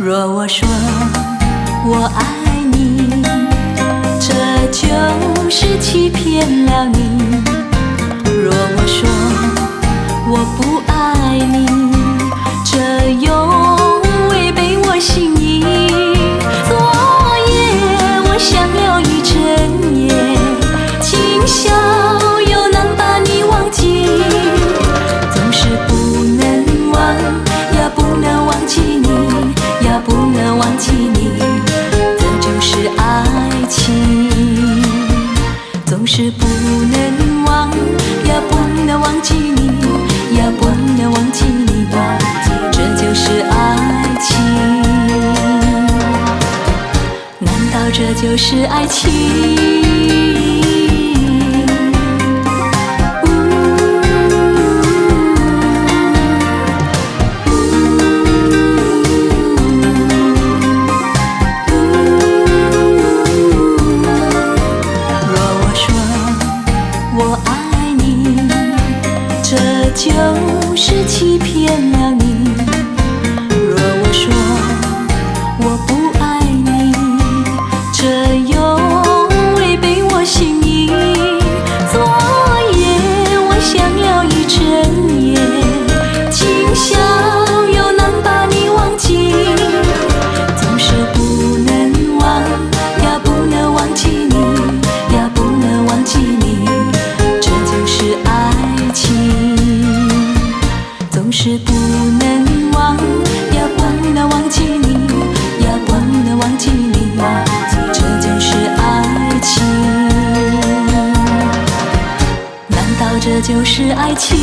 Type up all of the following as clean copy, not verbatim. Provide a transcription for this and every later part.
若我说我爱你，这就是欺骗了你；若我说我不爱你，这又违背我心意。昨夜我想了一整夜，今宵又难把你忘记，总是不能忘，也不能忘记你，也不能忘记你，这就是爱情。总是不能忘，也不能忘记你，也不能忘记你，这就是爱情。难道这就是爱情？就是欺骗了你。若我说我不爱你，这又违背我心意。昨夜我想了一整夜，今宵又难把你忘记，总是不能忘，也不能忘记你，也不能忘记你，这就是爱情。总是不能忘，也不能忘记你，也不能忘记你，这就是爱情。难道这就是爱情？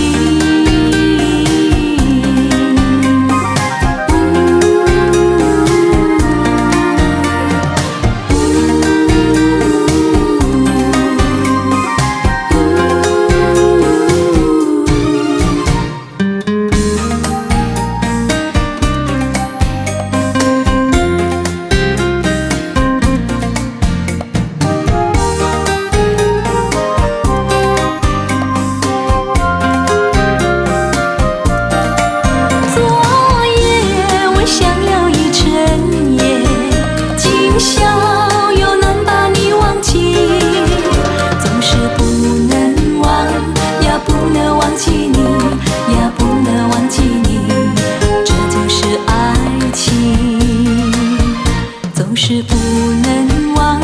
总是不能忘，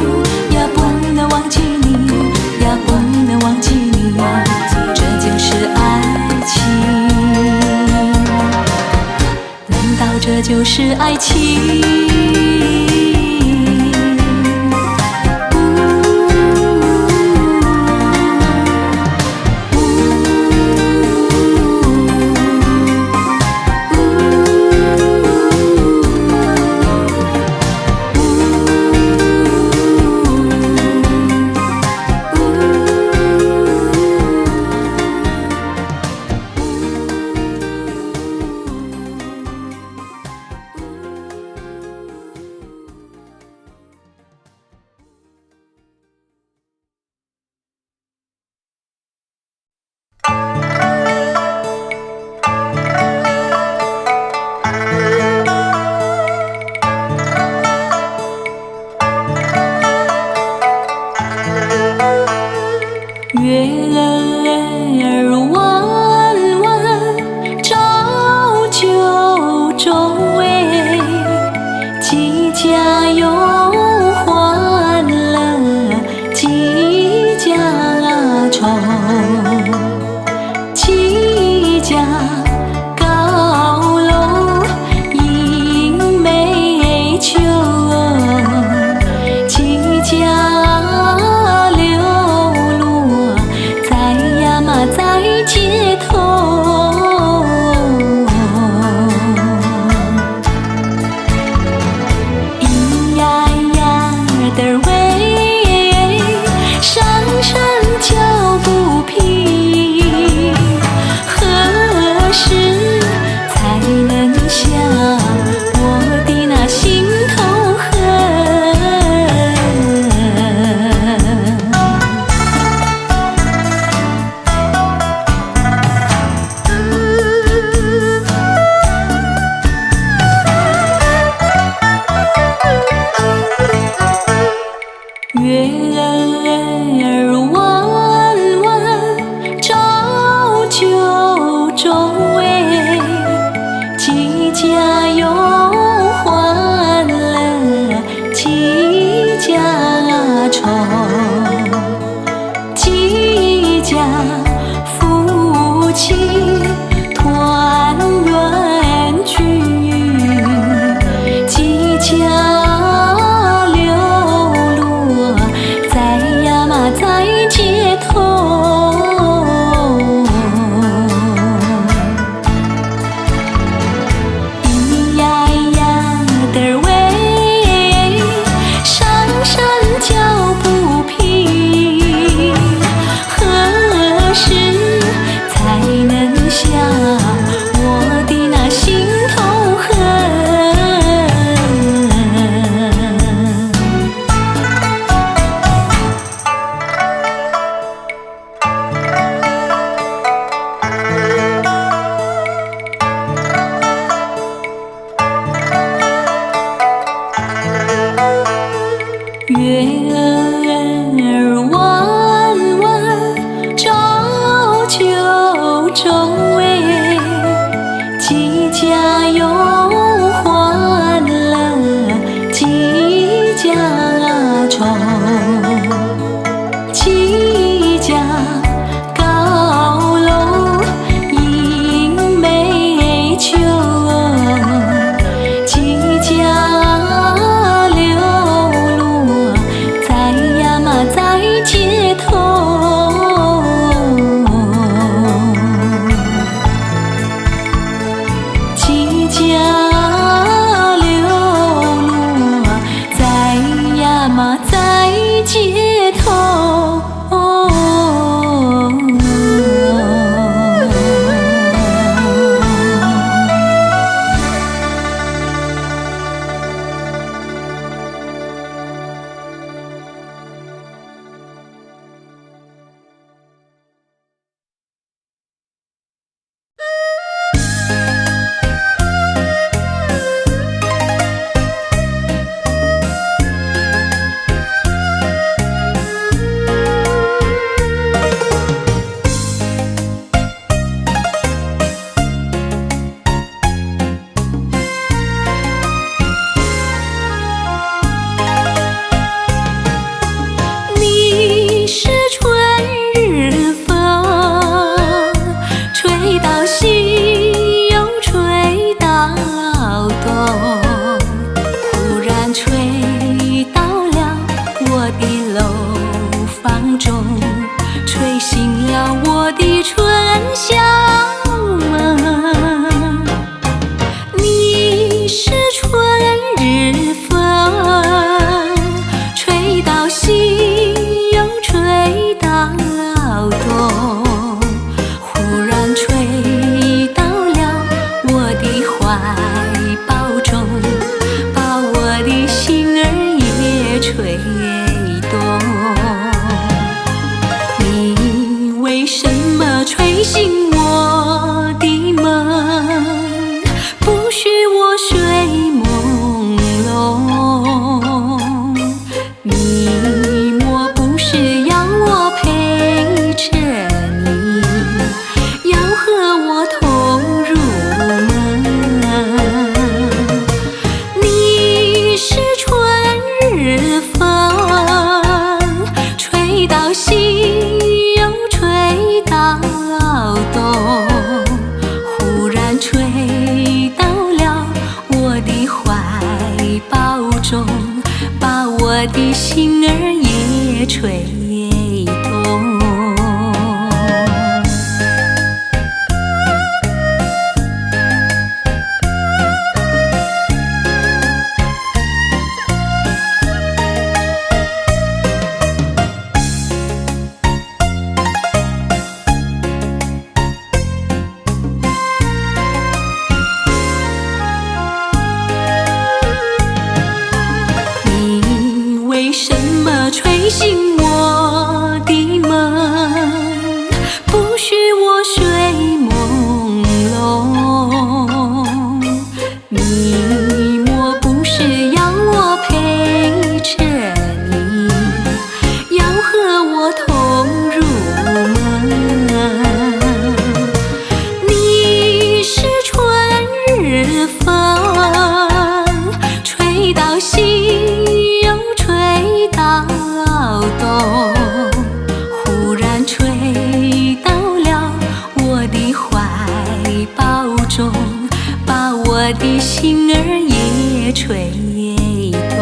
也不能忘记你，也不能忘记你，这就是爱情。难道这就是爱情？月儿弯弯照九州哎，几家有欢乐几家愁，几家高楼映美秋，几家流落在呀嘛在街头，几家流落在呀嘛在街头。你是春日风，吹到西又吹到东，忽然吹到了我的楼房中，吹醒了我的春晓梦。你是春日风，吹到西又吹到东，忽然吹到了我的怀抱中，把我的心儿也吹动。你为什么吹醒我的梦，不许我睡朦胧？你莫不是要我陪着你，要和我同入梦？你是春日风，吹到西又吹到东，忽然吹到了我的怀抱中，把我的心儿也吹动。你为什么吹醒我的梦，不许我睡朦胧？你莫不是要我陪着你，要和我同入梦？你是春日风，吹到西又吹到东，忽然吹到了我的怀抱中，把我的心儿也吹动。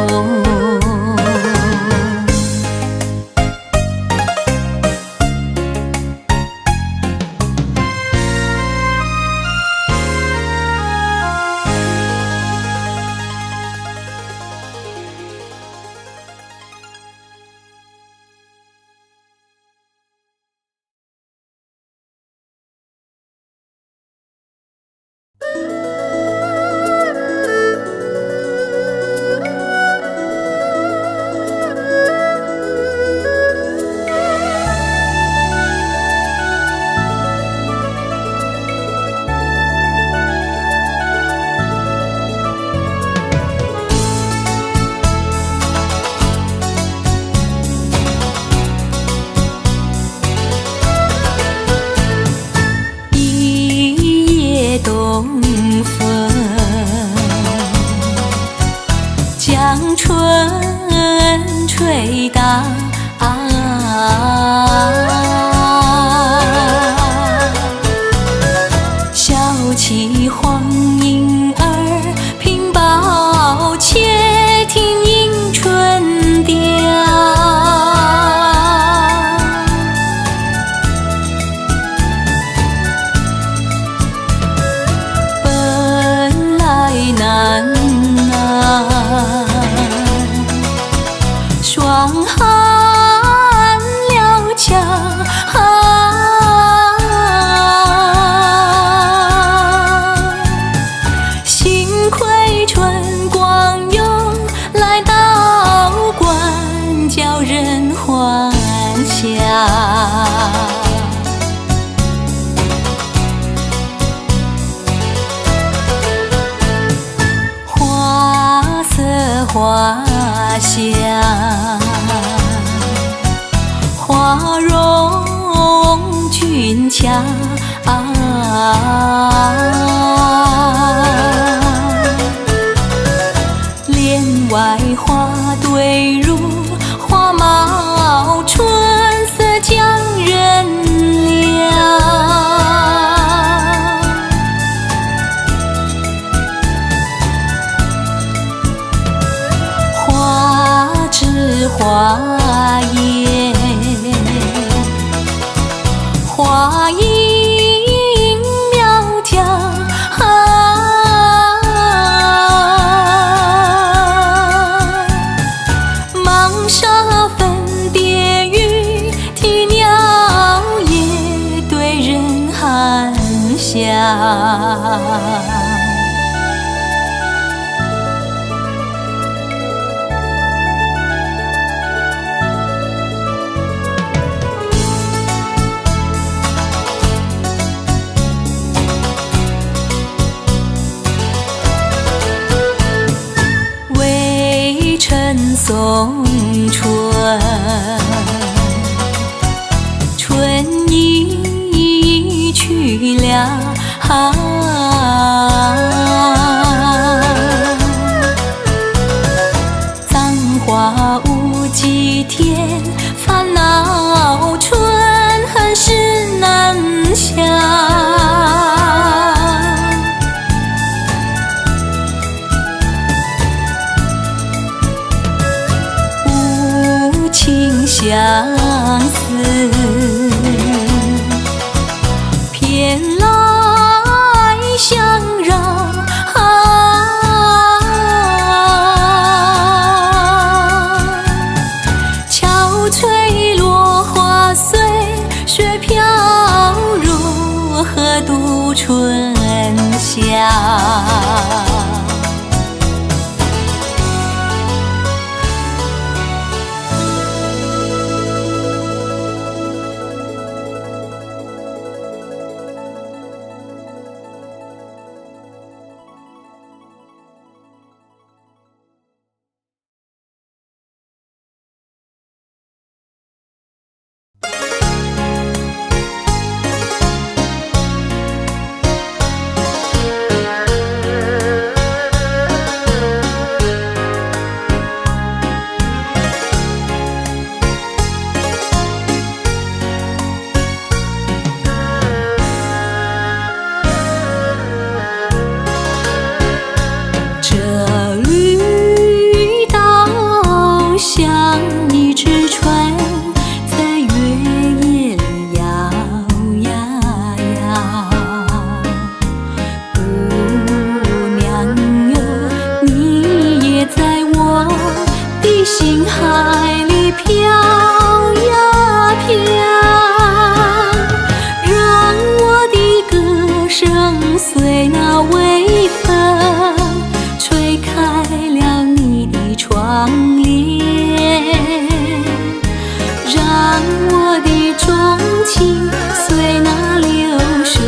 将春吹打，小起黄莺儿屏抱，且听迎春调。本来难霜寒了墙，幸亏春光又来到，官叫人还乡。花色花香，花容俊俏，帘外花对入花帽，春色将人撩。花枝花叶，花影苗条，芒纱粉蝶羽，啼鸟也对人含笑。送春，春已去了，葬花无几天，烦恼春恨事难消。相思偏来相扰，憔悴落花碎，雪飘如何度春宵。心海里飘呀飘，让我的歌声随那微风吹开了你的窗帘，让我的钟情随那流水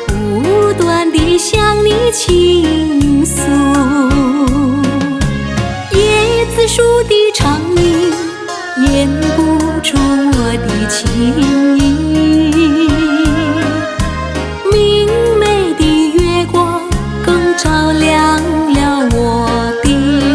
不断地向你倾诉。树的长鸣掩不住我的情意，明媚的月光更照亮了我的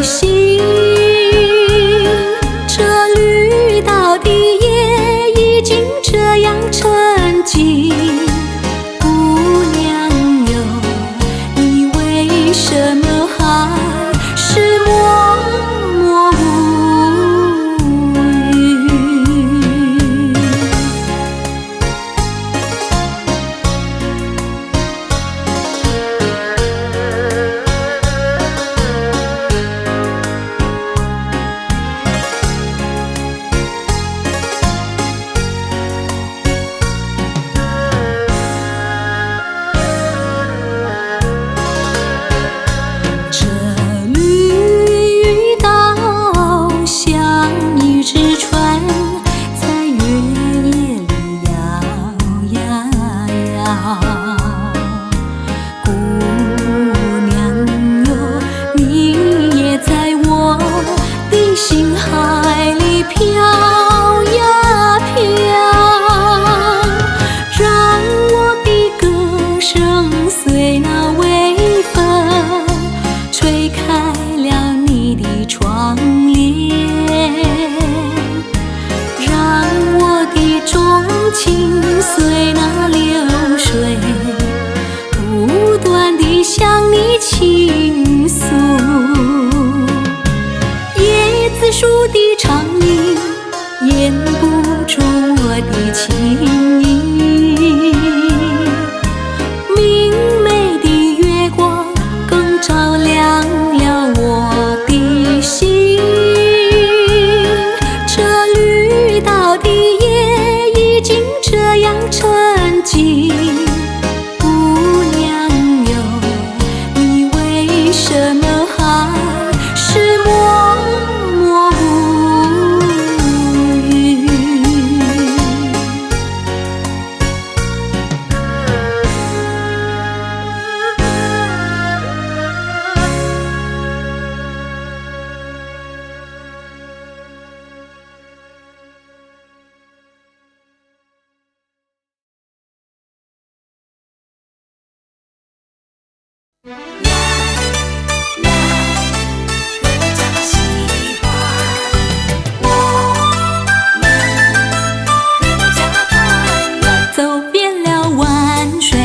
的窗帘，让我的钟情随那流水，不断地向你倾诉。叶子树的长吟，掩不住我的情意。明媚的月光更照亮了我的心。这绿岛的夜已经这样沉静。姑娘哟，你为什么还是默默无语？走遍了万水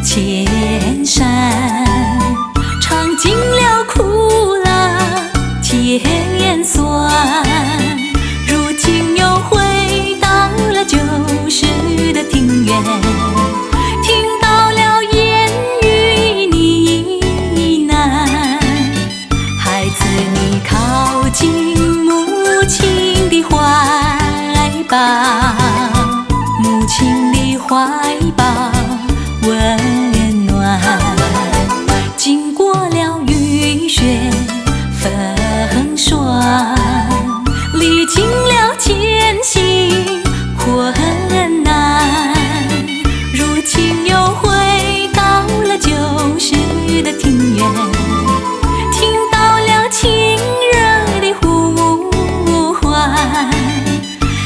千山，尝尽了苦辣甜酸，如今又回到了旧时的庭院，听到了言语呢喃。孩子，你靠近母亲的怀抱，母亲的怀抱温暖。经过了雨雪风霜，历经了艰辛困难，如今又回到了旧时的庭院，听到了亲热的呼唤。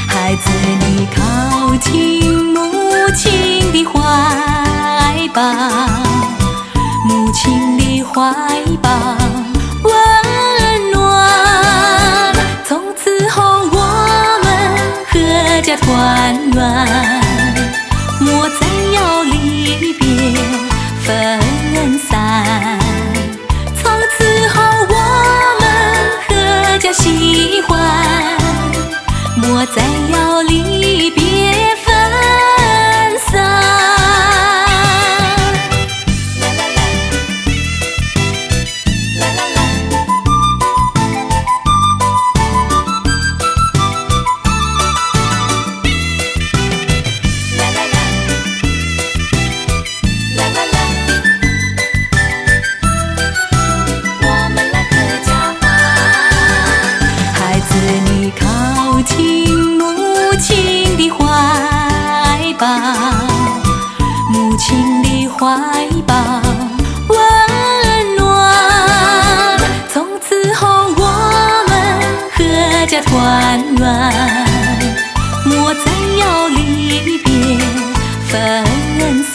孩子，你靠近母亲的怀抱，母亲的怀抱温暖。从此后我们阖家团圆，莫再要离别分散。从此后我们阖家喜欢，莫再要离别分散。孩子，你靠近母亲的怀抱，母亲的怀抱温暖。从此后我们阖家团圆，莫再要离别分散。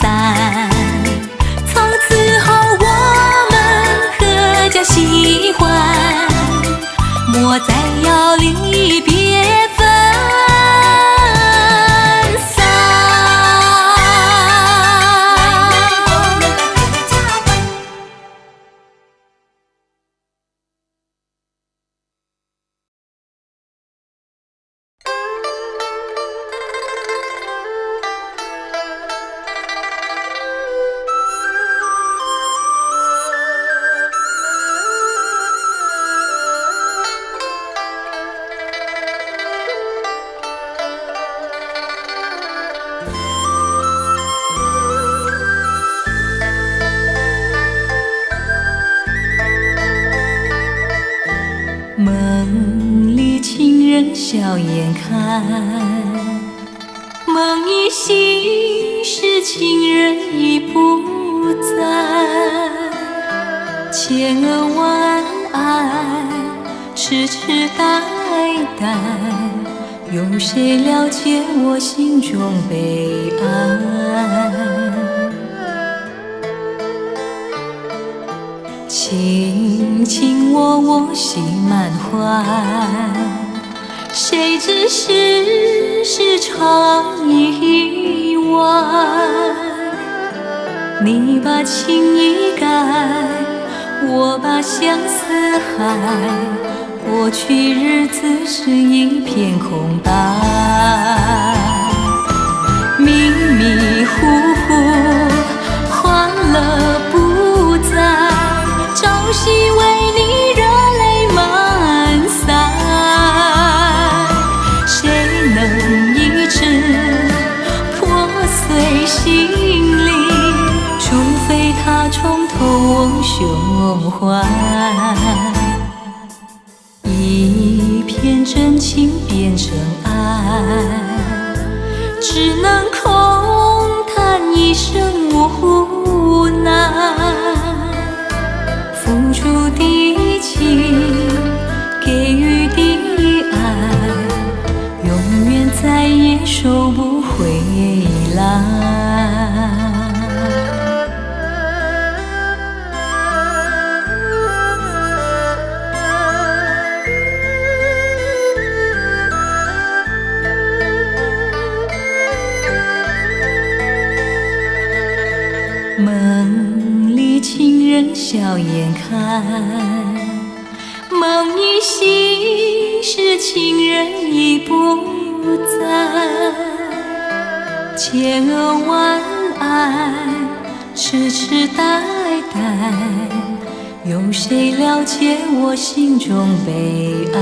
从此后我们阖家喜欢，莫再要离别分散。梦里情人笑颜开，梦一醒时情人已不在。千恩万爱，痴痴呆呆，有谁了解我心中悲哀？情卿卿我我心满怀，谁知世事常意外。你把情意改，我把相思害，过去日子是一片空白，迷迷糊糊，欢乐不在，朝夕为你热泪满腮，谁能医治破碎心灵？除非他重投我胸怀，一片真情变成爱，只能空叹一生无奈。付出的情，给予的爱，永远再也收不回来。梦里情人笑颜开，梦一醒时情人已不在。千额万爱，痴痴呆呆，有谁了解我心中悲哀？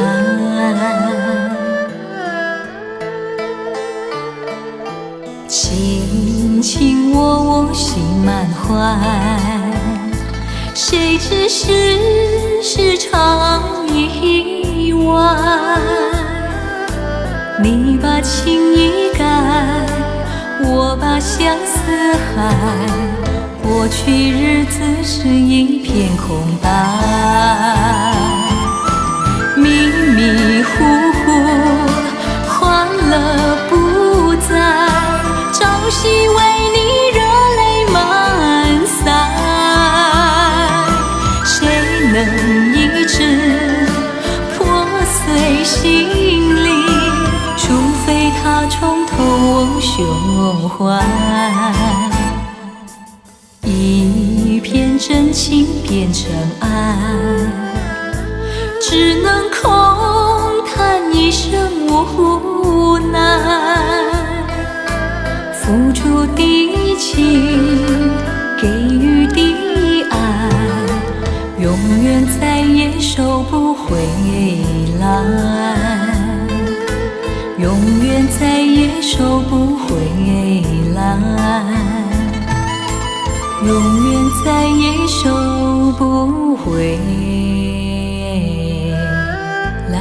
卿卿我我心满怀，谁知世事常意外。你把情意改，我把相思害，过去日子是一片空白，迷迷糊糊，欢乐不在，朝夕为你热泪满腮，谁能医治破碎心灵？除非他重投我胸怀，一片真情变成爱，只能空叹一生无奈。付出的情，给予的爱，永远再也收不回来，永远再也收不回来，永远再也收不回来。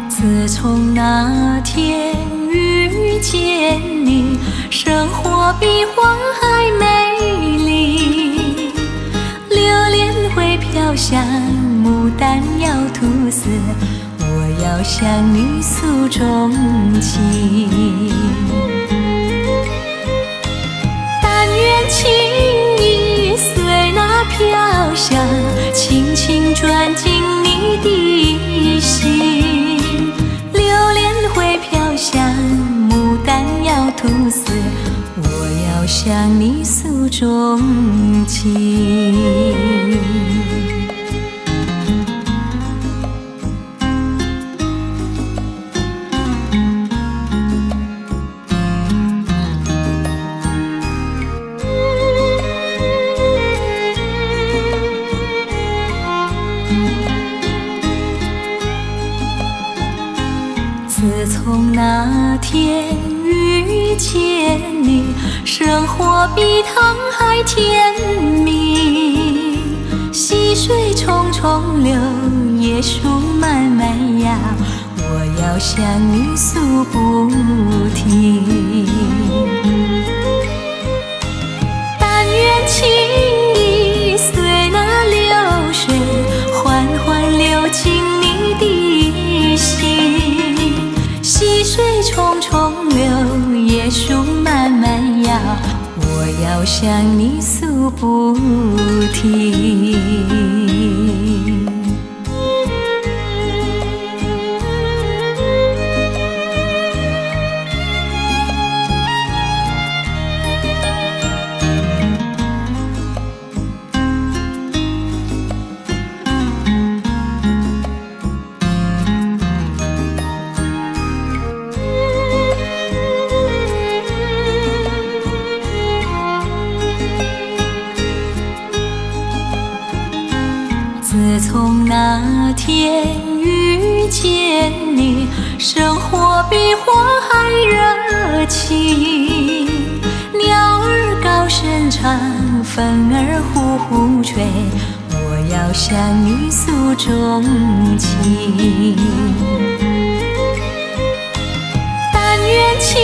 自从那天遇见你，生活比花还美丽。榴莲会飘香，牡丹要吐丝，我要向你诉衷情。但愿情意随那飘香，轻轻转进你的心。榴莲会飘香，牡丹要吐丝，我要向你诉衷情。生活比糖还甜蜜。细水匆匆流，叶树慢慢摇，我要向你诉不停。但愿情意随那流水，缓缓流进你的心。细水匆匆流，叶树慢慢摇，我要向你诉不停。自从那天遇见你，生活比火还热情。鸟儿高声唱，风儿呼呼吹，我要向你诉衷情。但愿情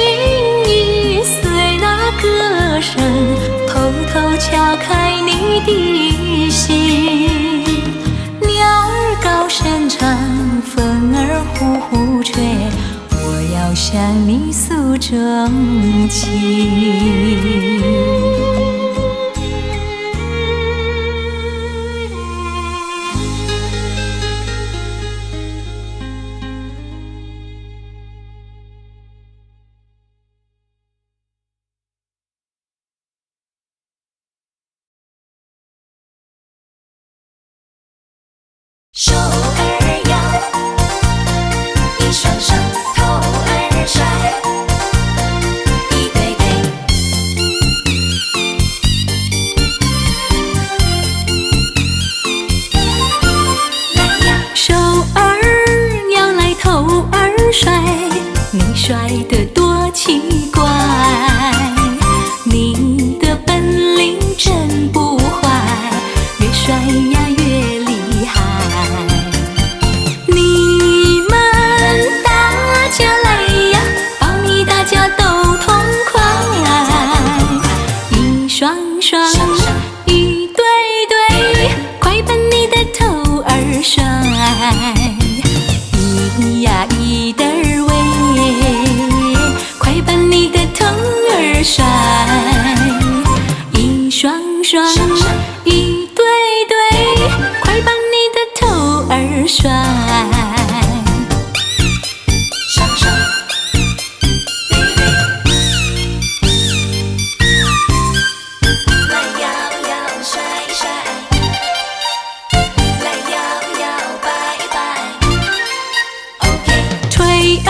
意随那歌声，偷偷敲开你的心。鸟儿高声唱，风儿呼呼吹，我要向你诉衷情。手儿摇，一双双头儿甩，一对对，来呀！手儿摇来头儿甩，你甩得多奇怪，你的本领真不坏，越甩呀越厉害。你们大家来呀，保你大家都痛快。一双双，一对对，快把你的头儿甩。一呀一的儿喂，快把你的头儿甩。一双双，一对对，快把你的头儿甩。双双，对对，来摇摇甩甩，来摇摇摆摆。OK，腿儿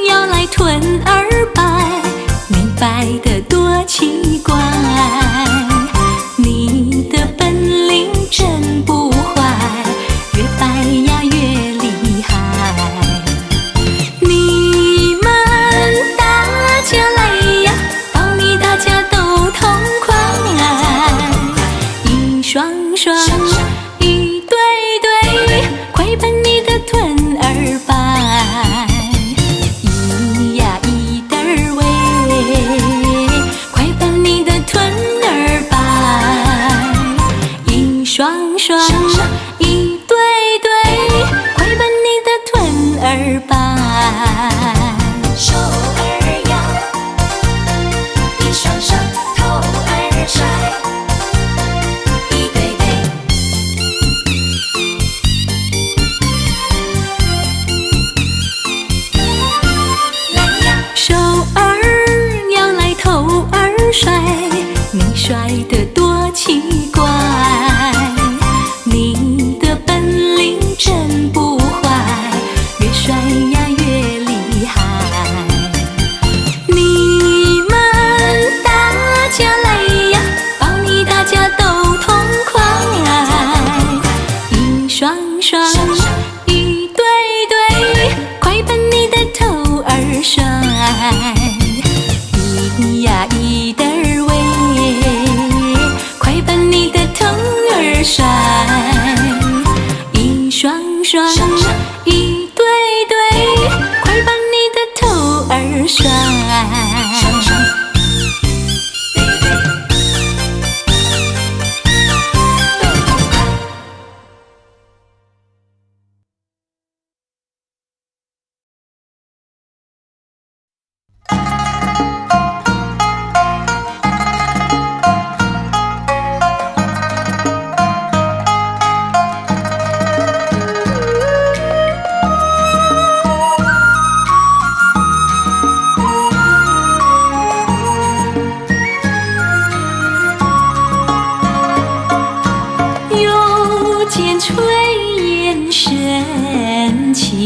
摇来臀儿摆，你摆得多奇怪，你的本领真不坏，越摆呀越厉害。你们大家来呀，保你大家都痛快。一双双，一对对，快把你的臀儿摆。一呀一的儿喂，快把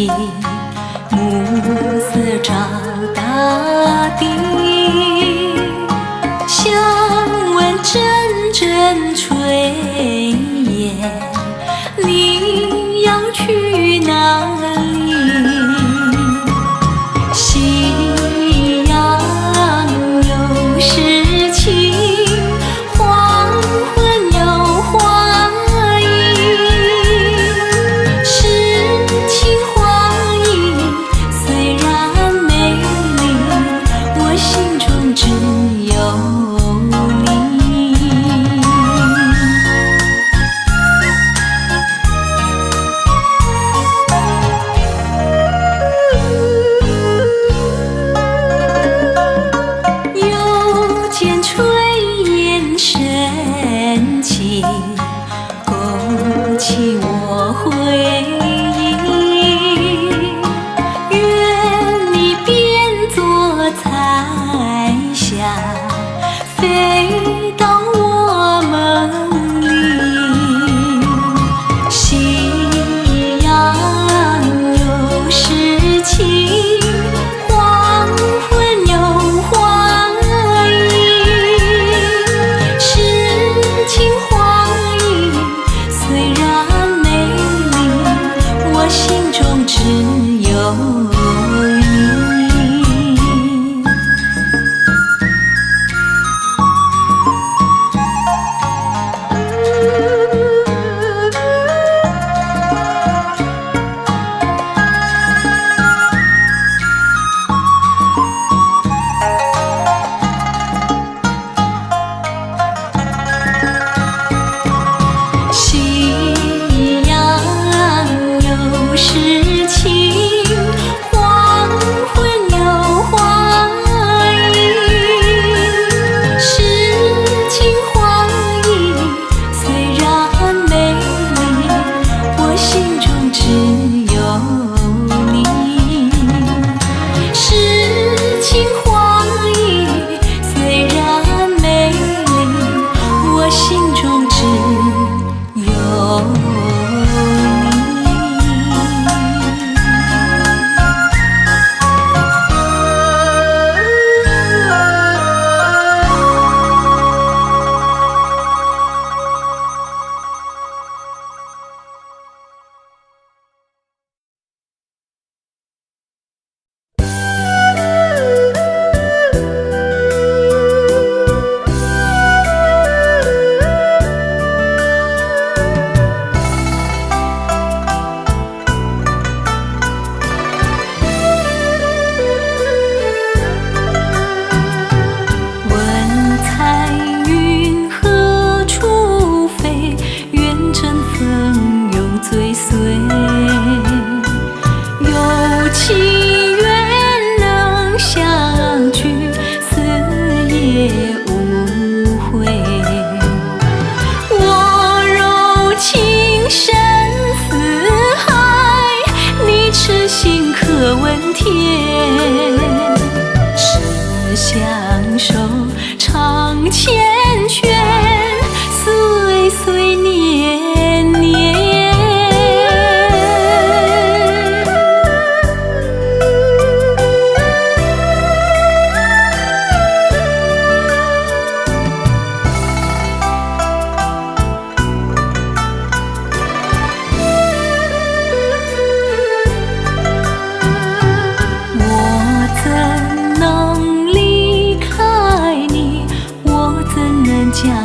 起，暮色照大地。想问阵阵炊烟，你要去哪里？夕阳有诗情，黄昏有花影。诗情画意虽然美丽，我心中只有你。又见炊烟升起，勾起我回忆。愿你变作彩霞，飞到我梦里。夕阳有诗情，黄昏有花影。诗情画意虽然美丽，我心中只有你。夕阳有诗情，黄昏有花影。诗情画意虽然美丽，我心中只有你。诗情画意虽然美丽，我心中只有你。问彩云何处飞？愿乘风永追随。有情愿能相聚，死也无悔。我柔情深似海，你痴心可问天。是相守长缱绻，岁岁年年。我怎能离开你？我怎能将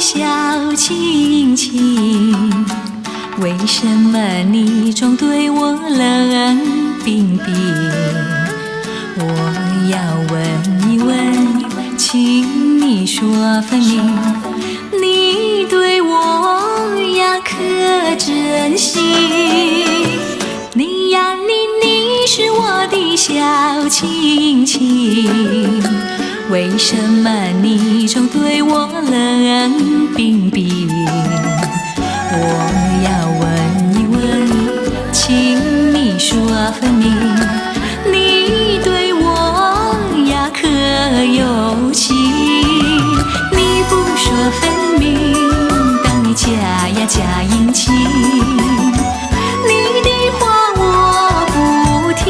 小亲亲，为什么你总对我冷冰冰？我要问一问，请你说分明，你对我呀可真心？你呀你是我的小亲亲，为什么你总对我冷冰冰？我要问一问，请你说分明，你对我呀可有情？你不说分明，当你假呀假殷勤，你的话我不听。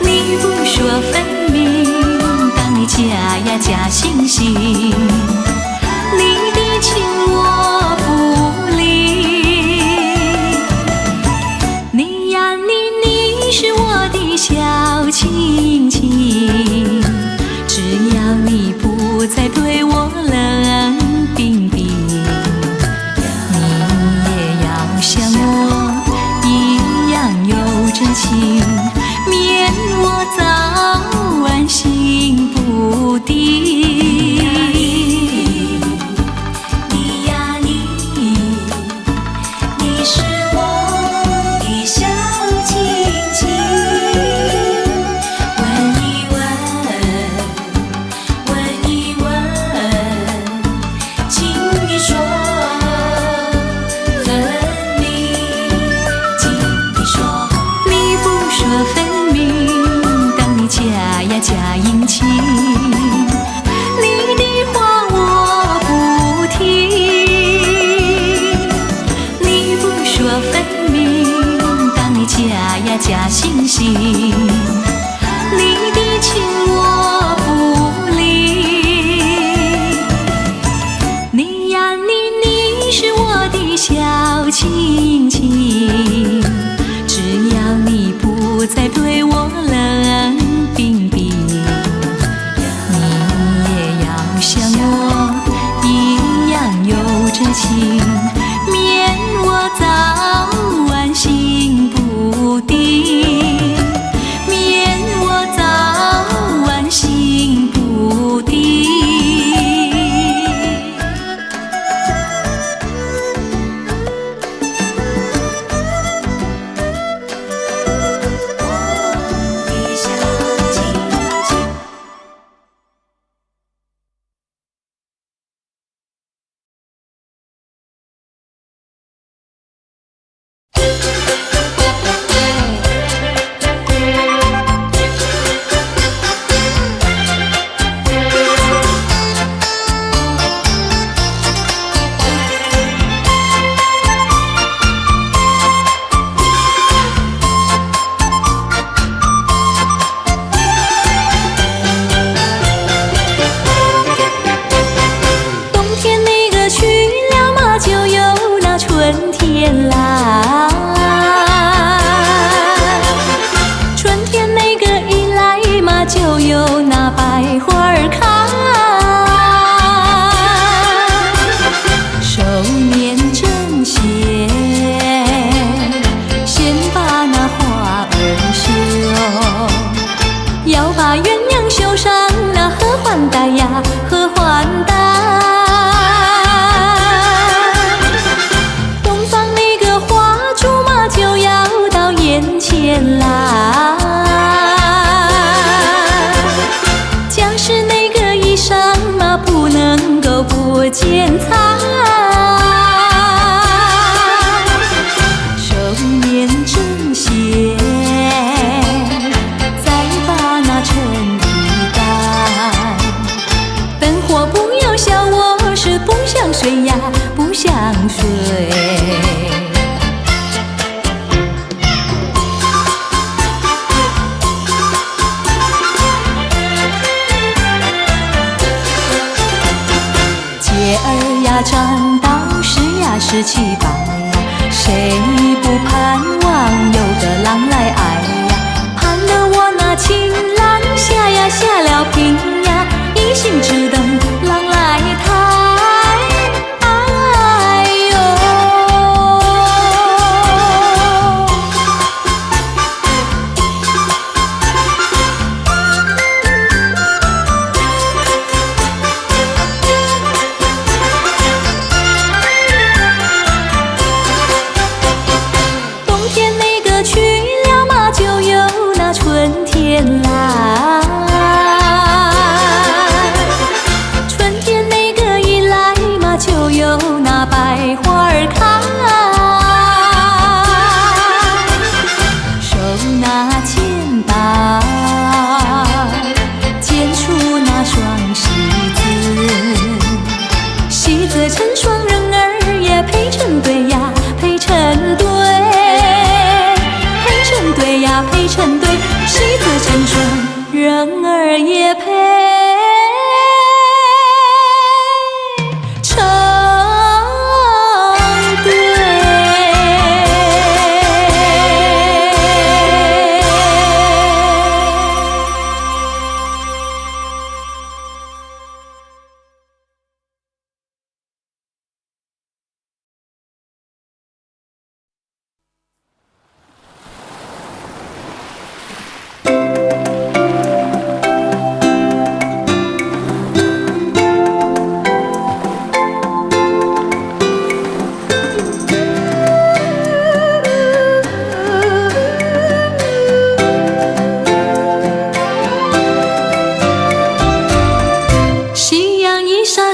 你不说分明，当你假呀假惺惺，你的情我不理。你呀你是我的小亲亲，只要你不再对我冷冰冰，你也要像我一样有真情，免我早晚心不定。你呀你是我的小亲亲，问一问，请你说分明，请你说。你不说分明，当你假呀假殷勤，你的话我不听。你不说分明，当你假呀假惺惺，你的情我不理。你呀你是我的小亲亲，只要你不再对我冷冰冰，你也要像我一样有真情，免我早晚心不定，免我早晚心不定。的小亲亲。冬天那个去了嘛，就有那春天来；春天那个一来嘛，就有那百花儿开。手捻针线，先把那花儿绣，要把鸳鸯绣上那合欢带呀，合欢带。东方那个花烛嘛，就要到眼前来。将士那个衣裳嘛，不能够不剪裁。手捻针线，再把那衬衣带。灯火不要笑我是不想睡呀，不想睡。节儿呀长到10呀17、8呀，谁不盼望有个郎来爱呀？盼得我那情郎下呀下了聘呀，一心只等郎来就有那百花儿开。手拿剑把，剑出那双喜字。喜字成双，人儿也配成对呀，配成对，配成对呀，配成对。喜字成双，人儿也配成对。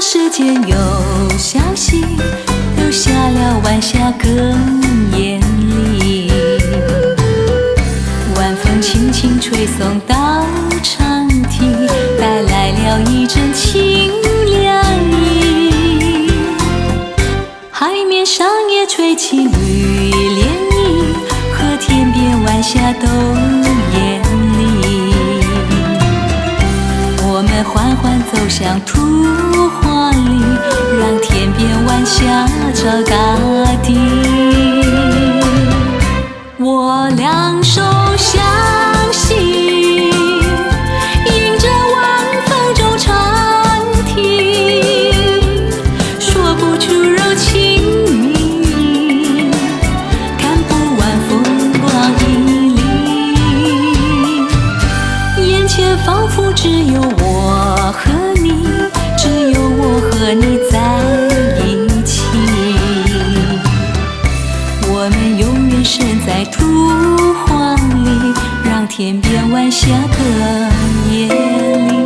世间有消息，留下了晚霞更艳丽。晚风轻轻吹送到长堤，带来了一阵清凉意。海面上也吹起绿涟漪，和天边晚霞都艳丽。我们缓缓走向土花里，让天边晚霞照大地。我两手相系，迎着晚风中长堤，说不出柔情蜜，看不完风光旖旎。眼前仿佛只有我和你，只有我和你在一起。我们永远身在土荒里，让天边晚霞更艳丽。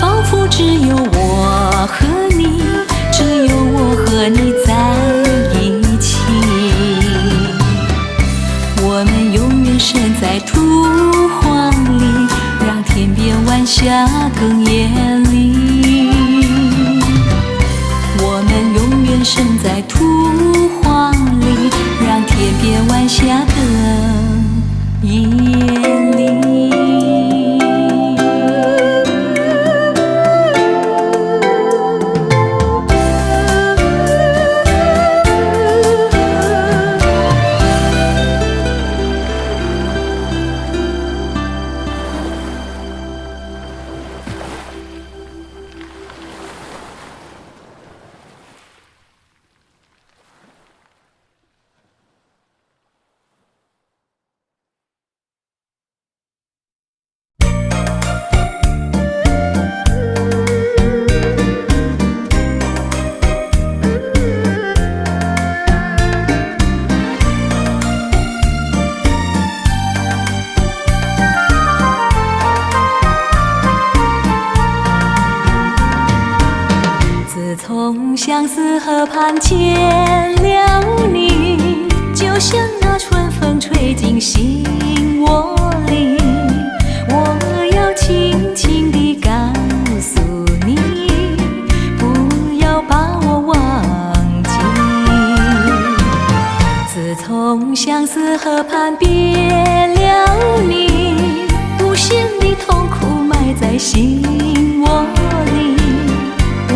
仿佛只有我和你，只有我和你在一起。我们永远身在土荒里，让天边晚霞更艳丽。我们永远身在土荒里，让天边晚霞更艳丽。从相思河畔见了你，就像那春风吹进心窝里。我要轻轻地告诉你，不要把我忘记。自从相思河畔别了你，无限的痛苦埋在心窝里。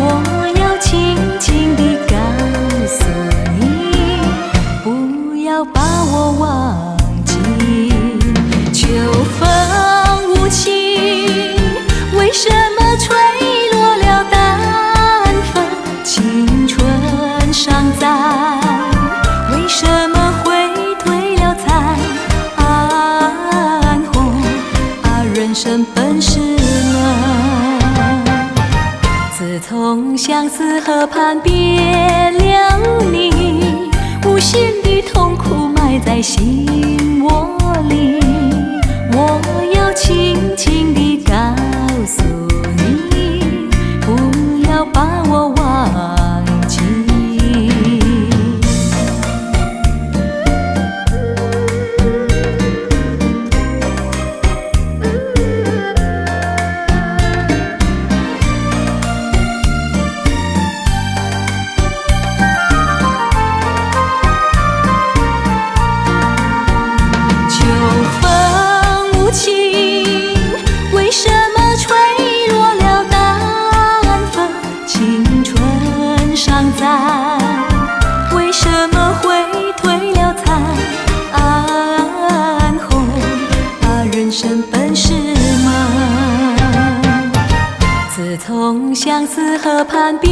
我要轻轻地告诉你，不要把我忘记。生本是难。自从相思河畔别了你，无限的痛苦埋在心窝里。我要轻轻地告诉你，不要把我忘记。秋风无情，为什么吹落了淡风？青春尚在，为什么会褪了残红？人生本是梦，自从相思河畔别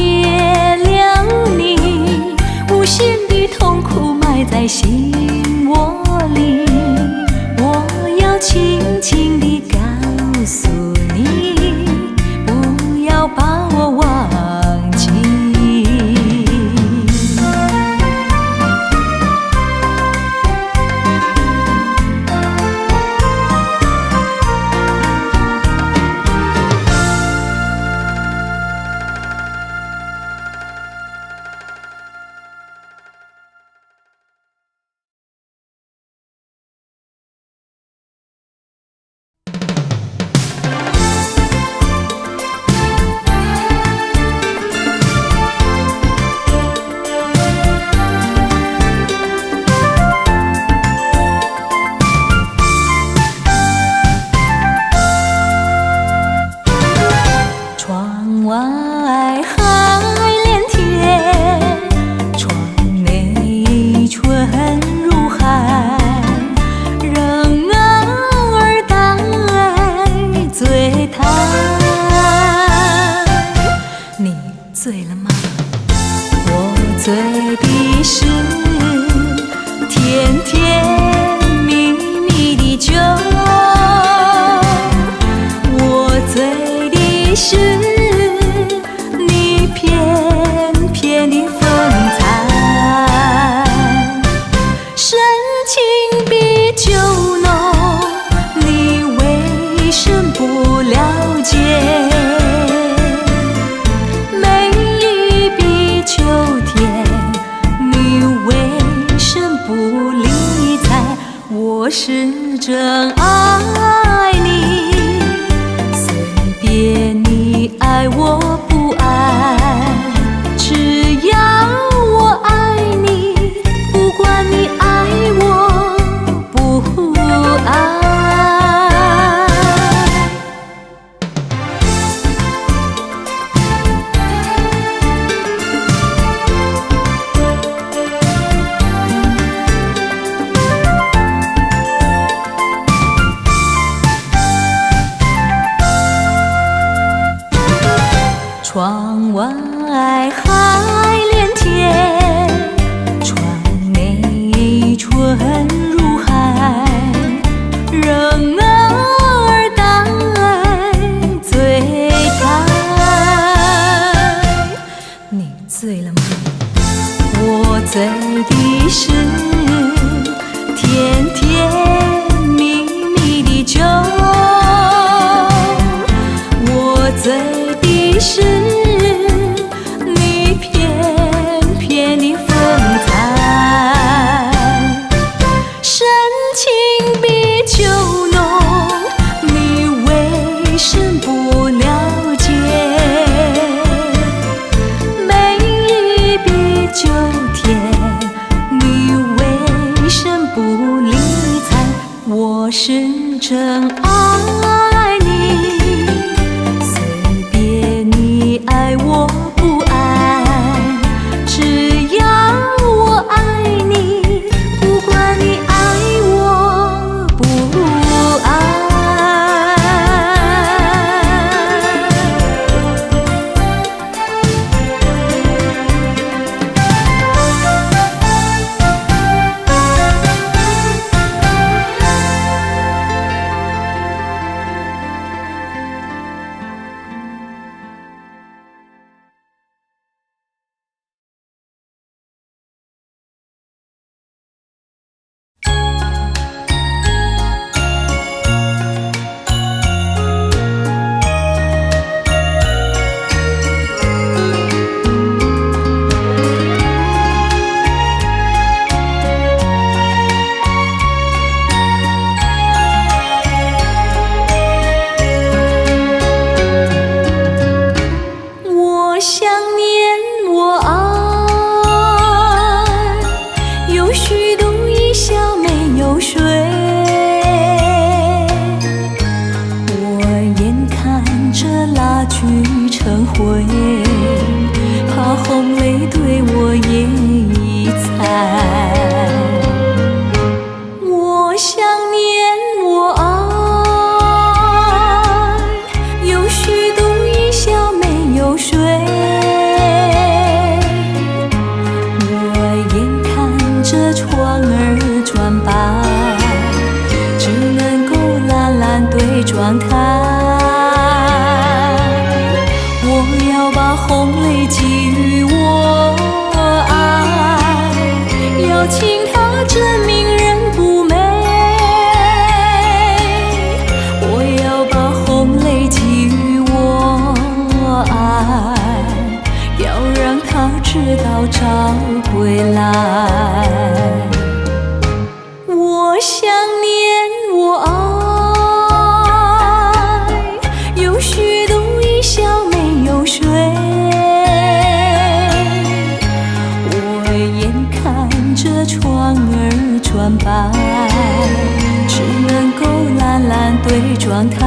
了你，无限的痛苦埋在心窝里。我要轻轻地告诉你，不要把我忘记。窗外海连天，窗内春如海，人儿待醉态。你醉了吗？我醉的是甜甜蜜蜜的酒，我醉的是你翩翩的风采。深情比酒浓，你为什么不了解？美玉比酒甜，你为什么不理睬？我是真爱你，随便你爱我不爱，只要我爱你，不管你爱我不爱。窗外海连天，窗内春如海，人儿待醉态。你醉了吗？我醉的是甜甜蜜蜜的酒，我醉的是你翩翩的风采。深情比酒浓，你为什么不了解？美玉比酒甜，你为什么不理睬？我是真爱你，随便你爱我不爱，只要我爱你，不管你爱我不爱。只能够懒懒对窗台。我要把红泪寄予我爱，要请他证明人不美。我要把红泪寄予我爱，要让他知道找归来。我想念我爱，有虚度一宵没有睡。我眼看着窗儿转白，只能够懒懒对窗台。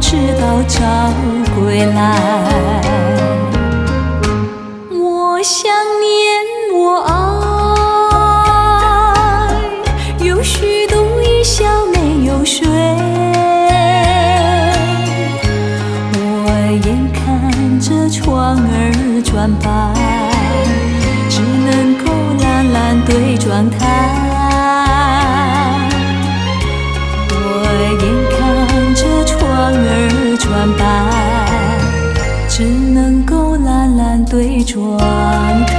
知道找归来。我想念我爱，有虚度一宵没有睡。我眼看着窗儿转白，只能够懒懒对窗台。我眼看着窗儿转白，只能够懒懒对窗台。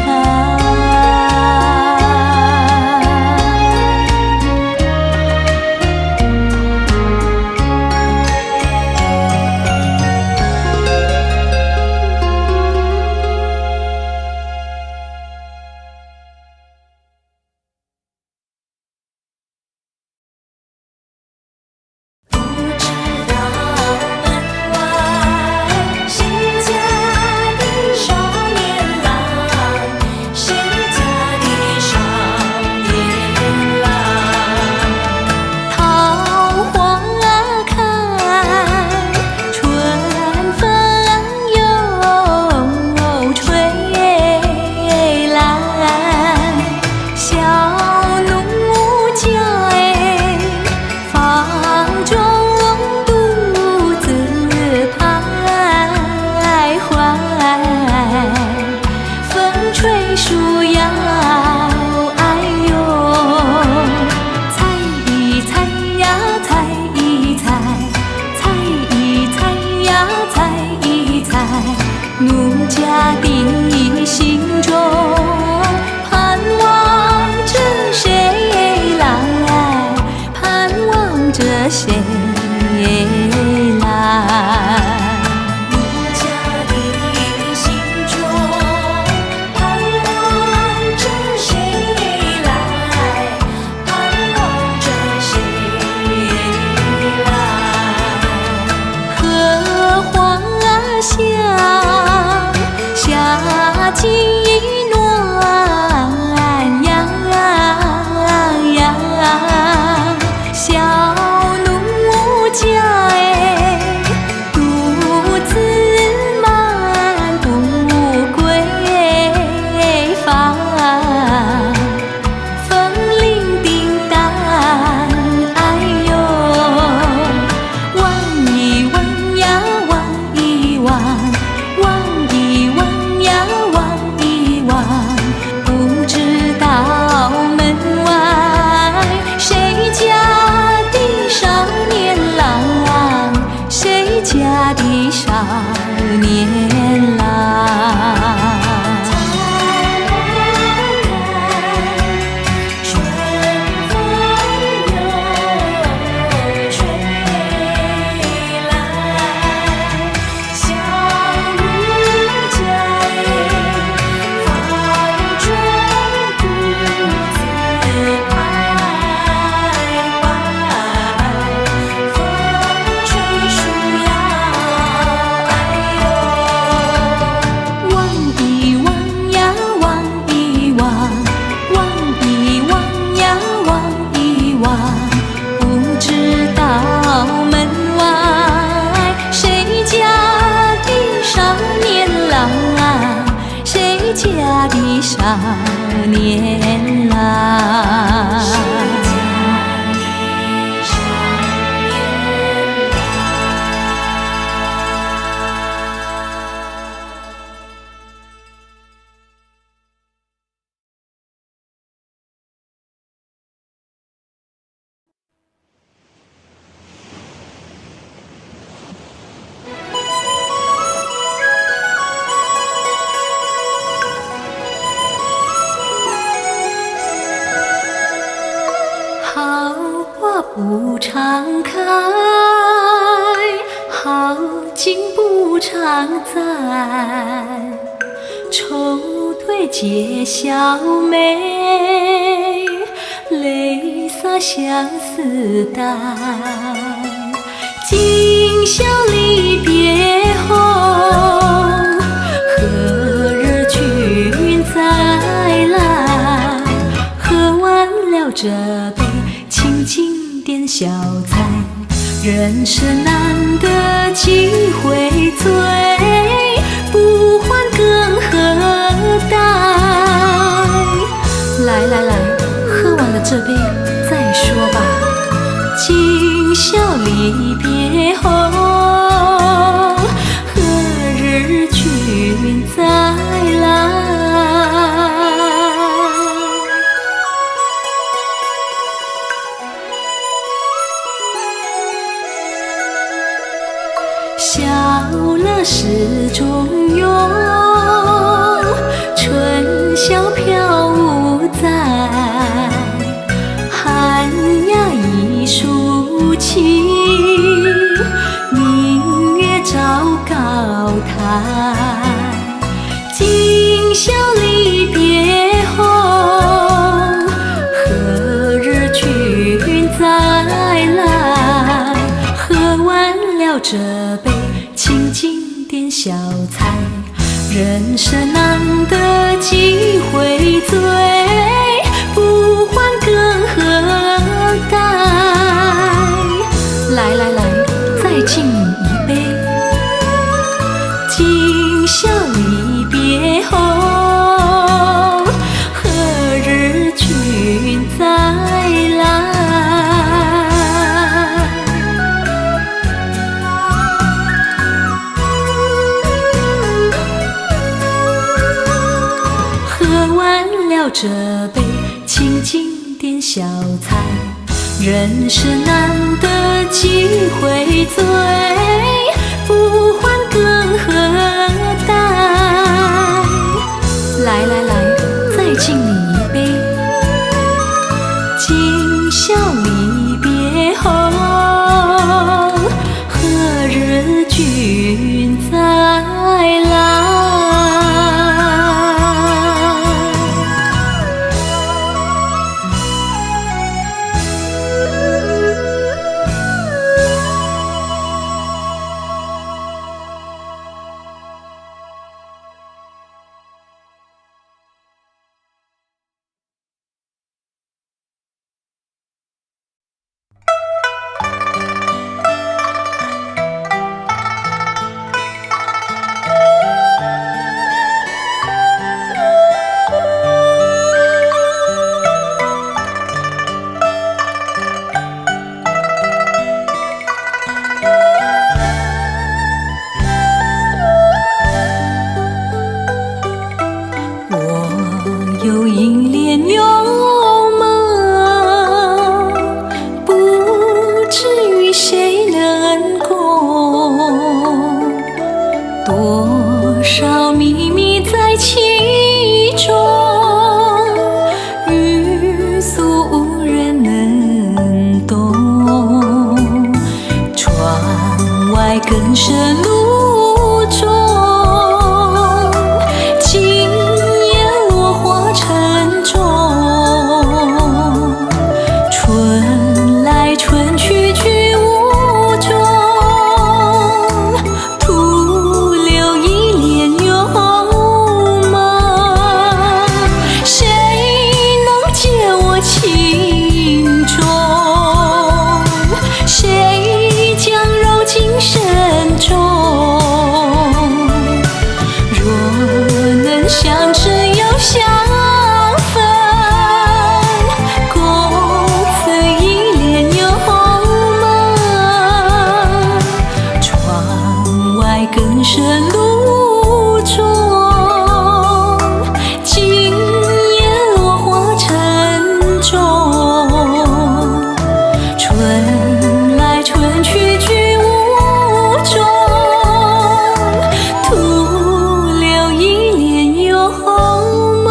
奴家的心中盼望着谁来，盼望着谁来。奴家的心中盼望着谁来，盼望着谁来。荷花香，夏季暖洋洋，小奴家独自漫步归房，风铃叮当，哎呦，望一望呀望一望。竟不常在，愁对结笑眉，泪洒相思带。今宵离别后，何日君再来？喝完了这杯，请进点小菜。人生难得几回醉，不欢更何待？来来来，喝完了这杯再说吧。今宵离别后，何日君再来？笑了始终有，春宵飘无在。寒鸦一树起，明月照高台。今宵离别后，何日君再来？喝完了这杯，请进点小菜。人生难得几回醉，不欢更何待？来来来，再敬你一杯。今宵离别后，何日君再来？喝完了这杯，请进点小菜。人生难得几回醉，不欢更何待？来来来，再敬你一杯。今宵离别后，何日君再来？有银莲有梦，不知与谁能共？多少秘密在其中，欲诉无人能懂。窗外更深路中，深路中，今夜落花沉重。春来春去居无踪，徒留一帘幽梦。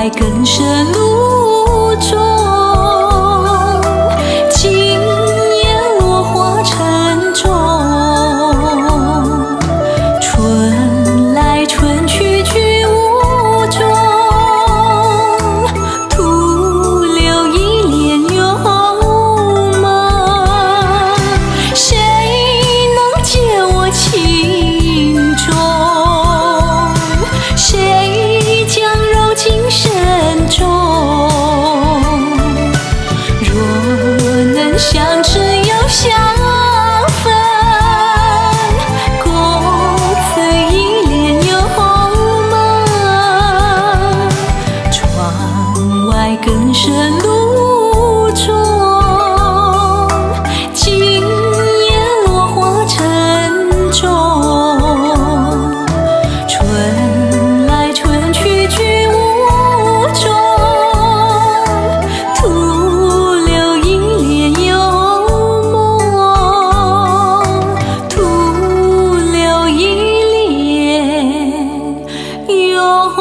外更深路中，今夜落花沉重，春来春去居无踪，徒留一帘幽梦。谁能解我情衷？谁将揉进深中？若能相知又相分，共此一帘幽梦。窗外更深路中，今夜落花沉重，春来春去居无踪，徒留一帘幽梦，徒留一帘幽梦。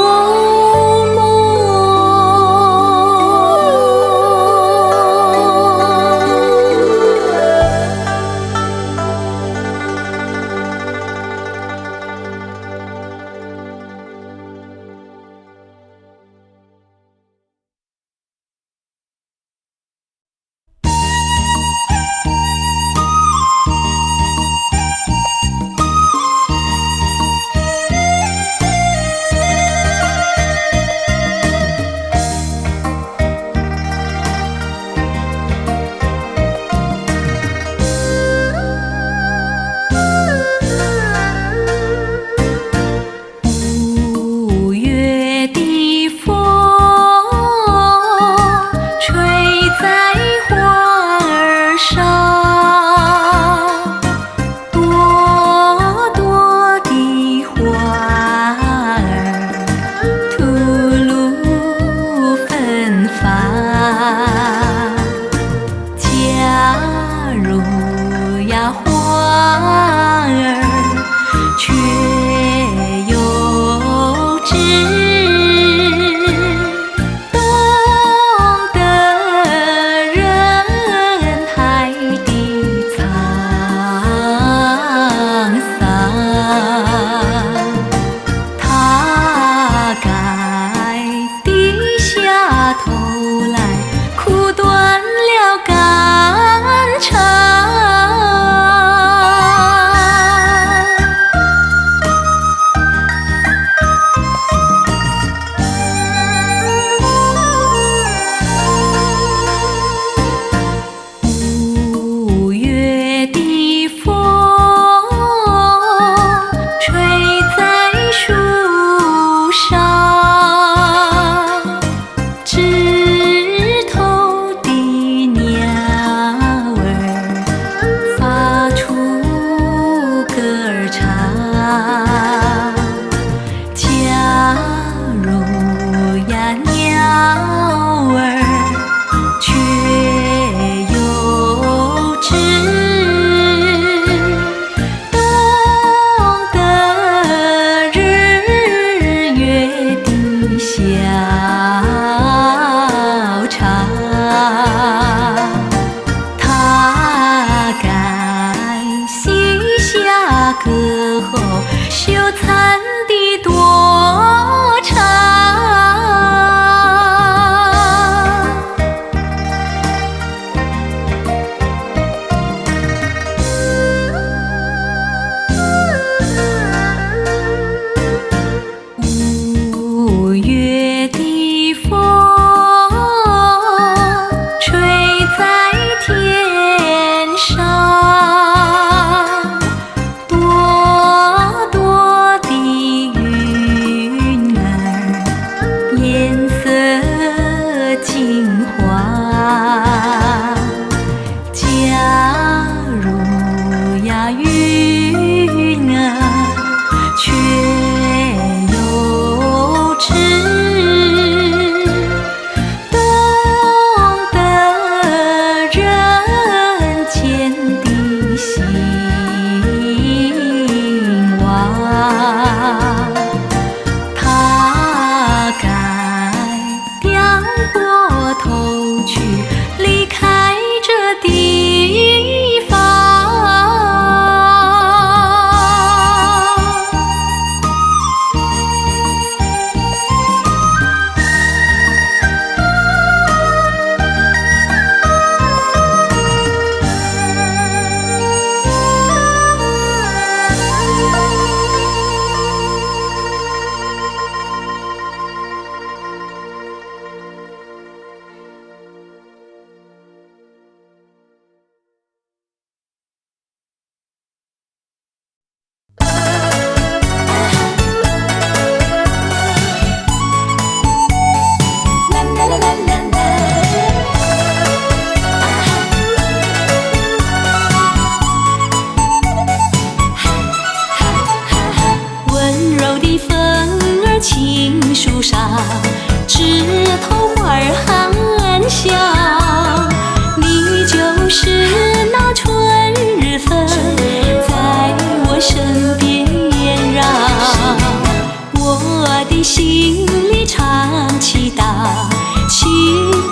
情树上，枝头花儿含笑。你就是那春日风，在我身边萦绕。我的心里常祈祷，祈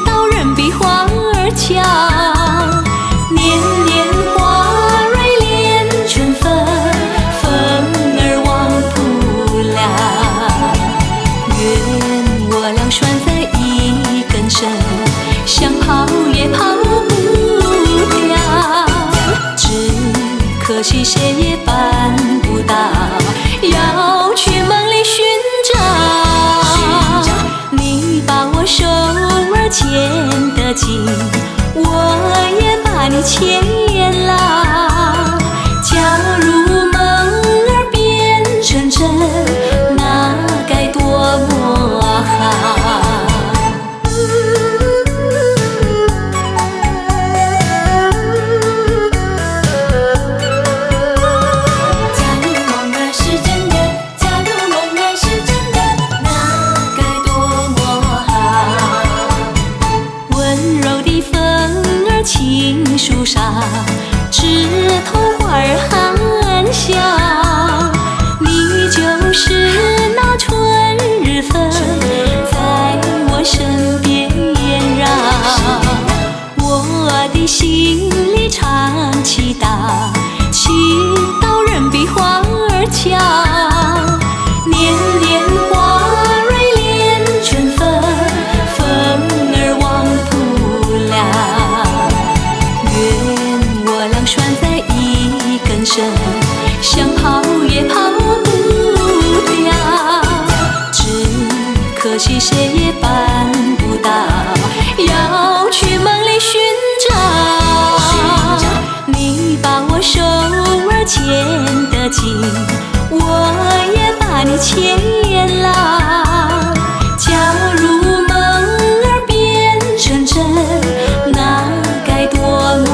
祷人比花儿俏。年年花蕊连春风，风儿忘不了。愿我俩拴在一根绳，想跑也跑不掉。只可惜谁也办不到，要去梦里寻找。你把我手儿牵得紧，我也把你牵牢。假如梦儿变成真，那该多么好。情树上，枝头花儿含笑。你就是那春日风，在我身边萦绕。我的心里常祈祷，祈祷人比花儿俏。年年花蕊连春风，风儿忘不了。拴在一根绳，想跑也跑不掉。只可惜谁也办不到，要去梦里寻找。你把我手儿牵得紧，我也把你牵牢。假如梦儿变成真，那该多么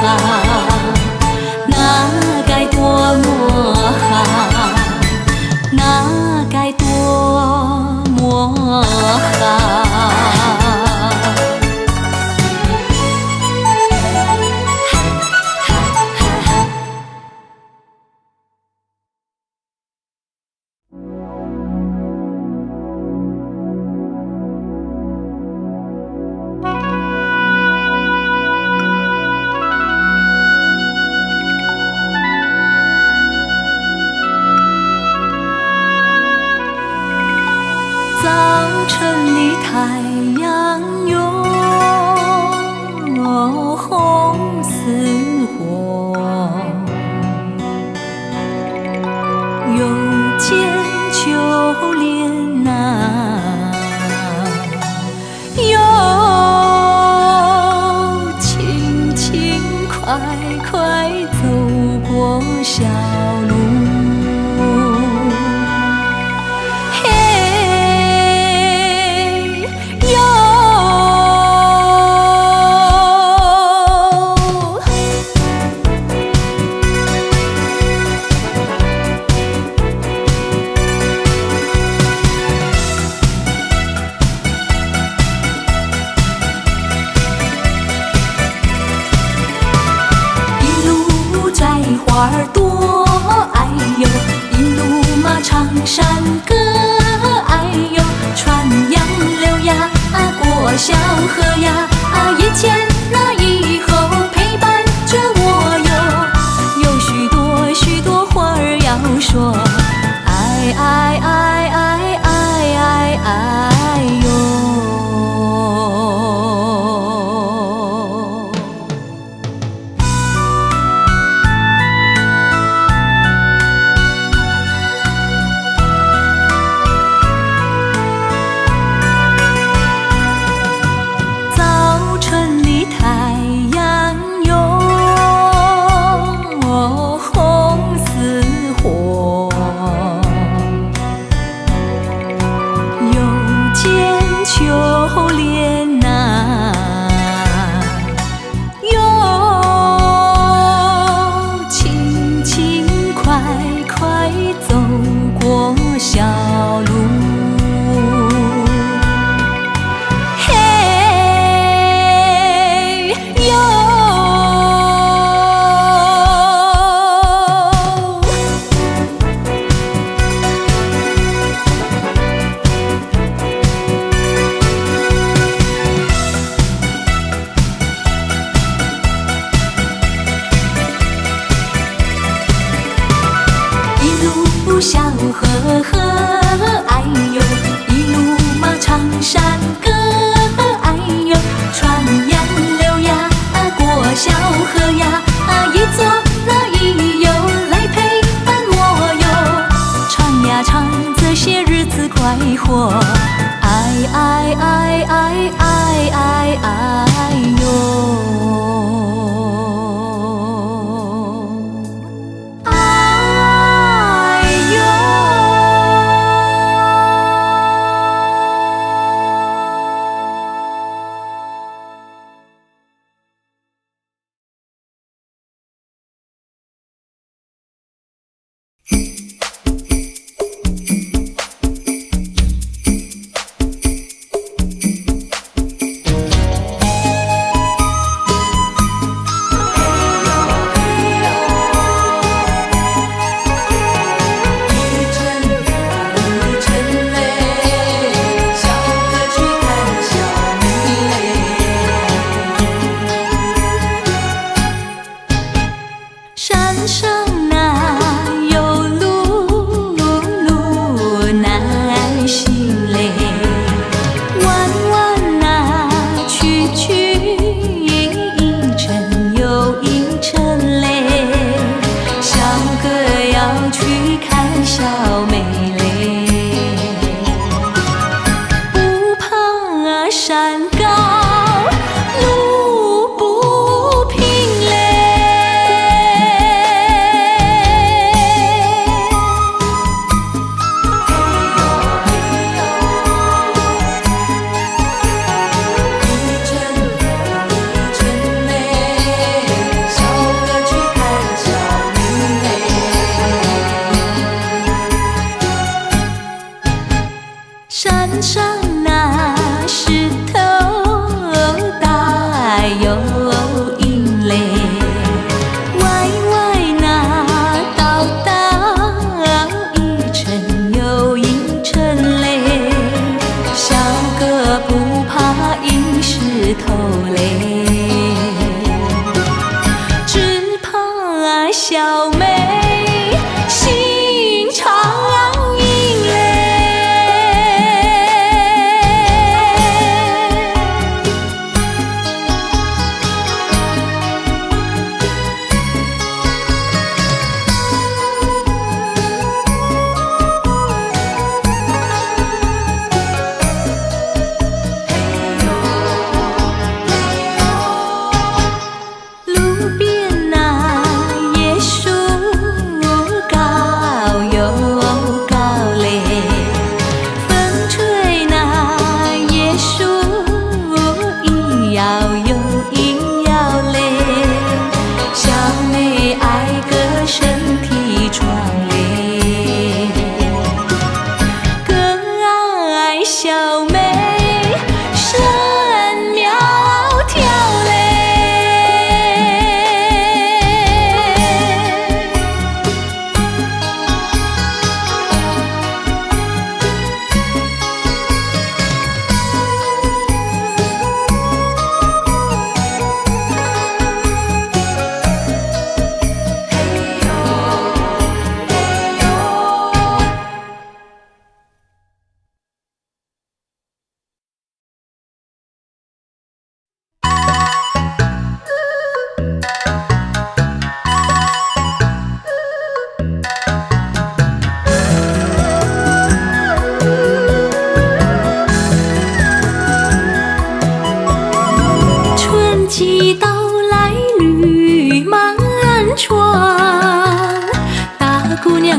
好。那该多么好，那该多么好。城里太阳有红似火，又见秋莲呐，又轻轻快快走过小路。花儿多，哎呦，一路马长山歌，哎呦，穿杨柳呀，过小河呀，一前那以后陪伴着我哟，有许多许多话儿要说，哎哎哎哎哎哎哎哟。秋莲呐，又轻轻快快走过小路。活，爱爱爱爱爱爱爱哟。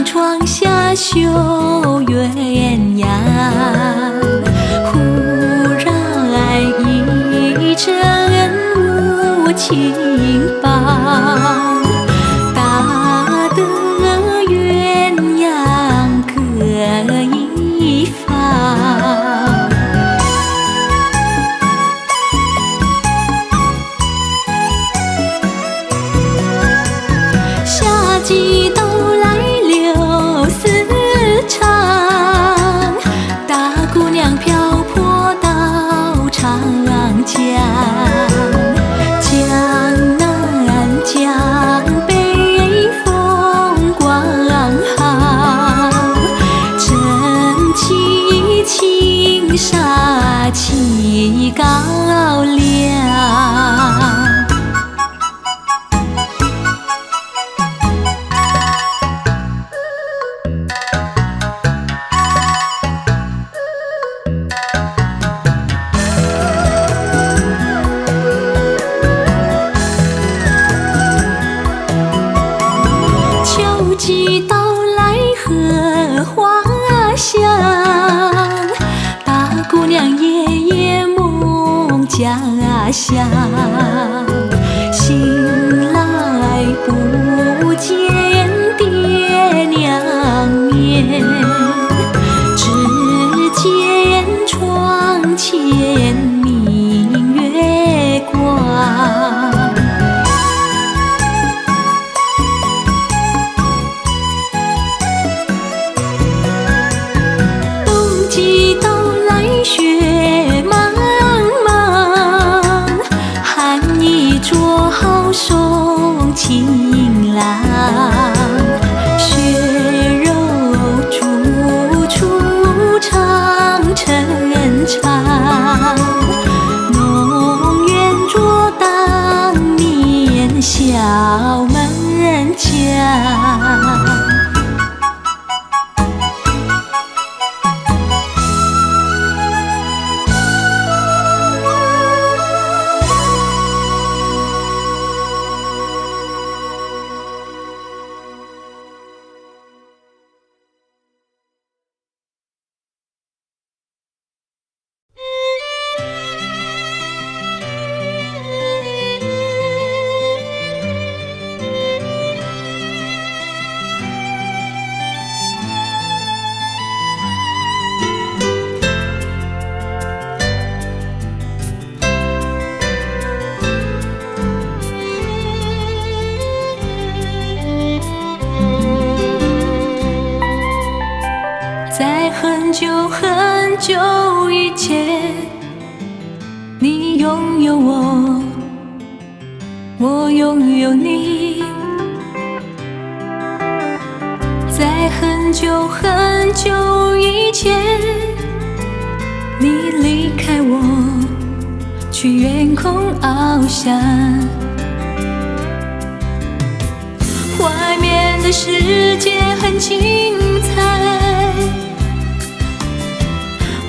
窗下绣鸳鸯，忽然一阵无情棒，打得鸳鸯各一方。夏季到来柳丝长，大姑娘漂泊到长江，江南江北风光好，真气青纱起高粱。乡，醒来不见爹娘面，只见窗前明月光。冬季到来雪茫茫，寒衣着好送情郎。血肉处处长城长，浓烟着当年小门家。在很久很久以前，你拥有我，我拥有你。在很久很久以前，你离开我，去远空翱翔。外面的世界很精彩，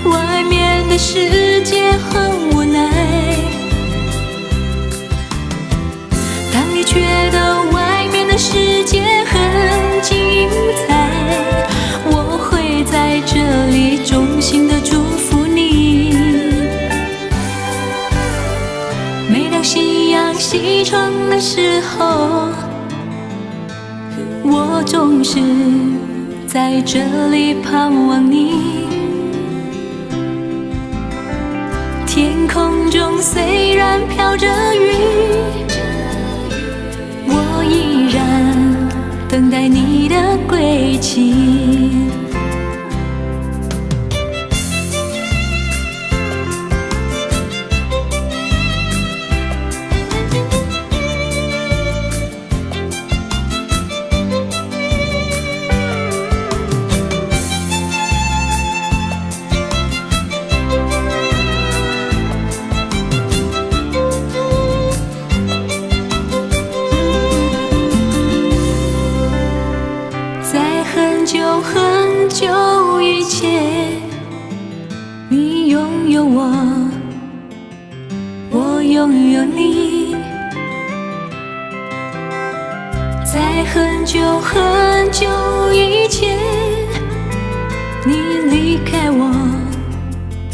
外面的世界很无奈。当你觉得外面的世界很精彩，我会在这里衷心的祝福你。每当夕阳西沉的时候，我总是在这里盼望你。天空中虽然飘着雨，我依然等待你的归期。很久很久以前，你拥有我，我拥有你。在很久很久以前，你离开我，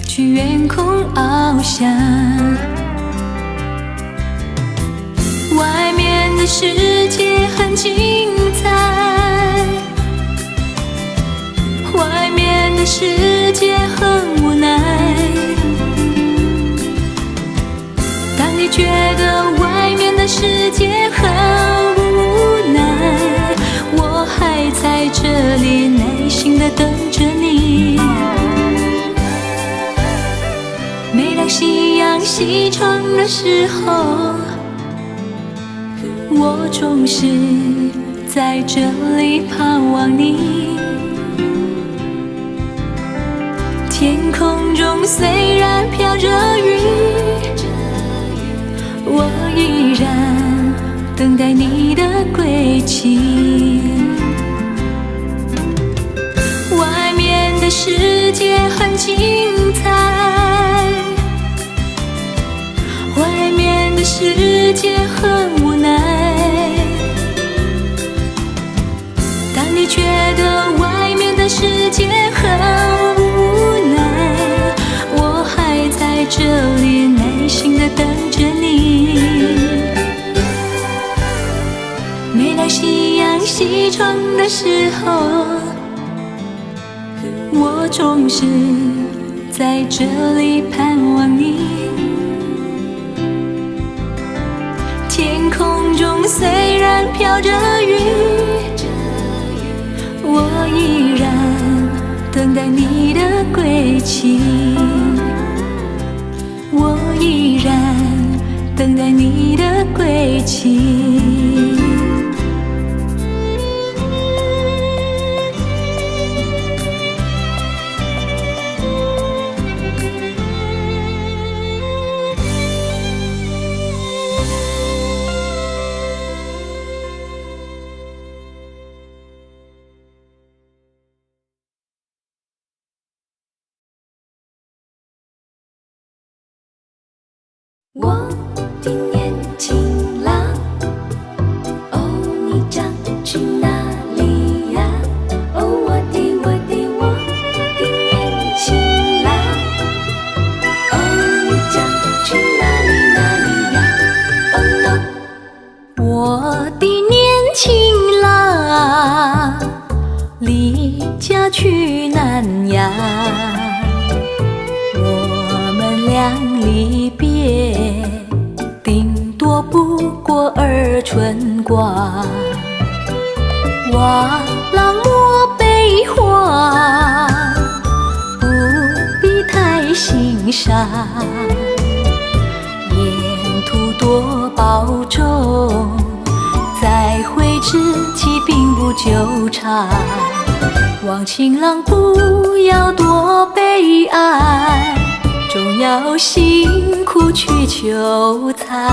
去远空翱翔。外面的世界很精彩，外面的世界很无奈。当你觉得外面的世界很无奈，我还在这里耐心地等着你。每当夕阳西沉的时候，我总是在这里盼望你。天空中虽然飘着雨，我依然等待你的归期。外面的世界很精彩，外面的世界很无奈。当你觉得外面的世界很无奈，我还在这里耐心地等着的时候，我总是在这里盼望你。天空中虽然飘着雨，我依然等待你的归期。我依然等待你的归期。我的年轻郎，哦，你将去哪里呀？哦，我的年轻郎，哦，你将去哪里呀？哦 no， 我的年轻郎，离家去南呀，我们俩离别，顶多不过二春瓜。瓦郎莫悲欢，不必太欣赏，沿途多保重，再会之期并不久长。望情郎不要多悲哀，总要辛苦去求财。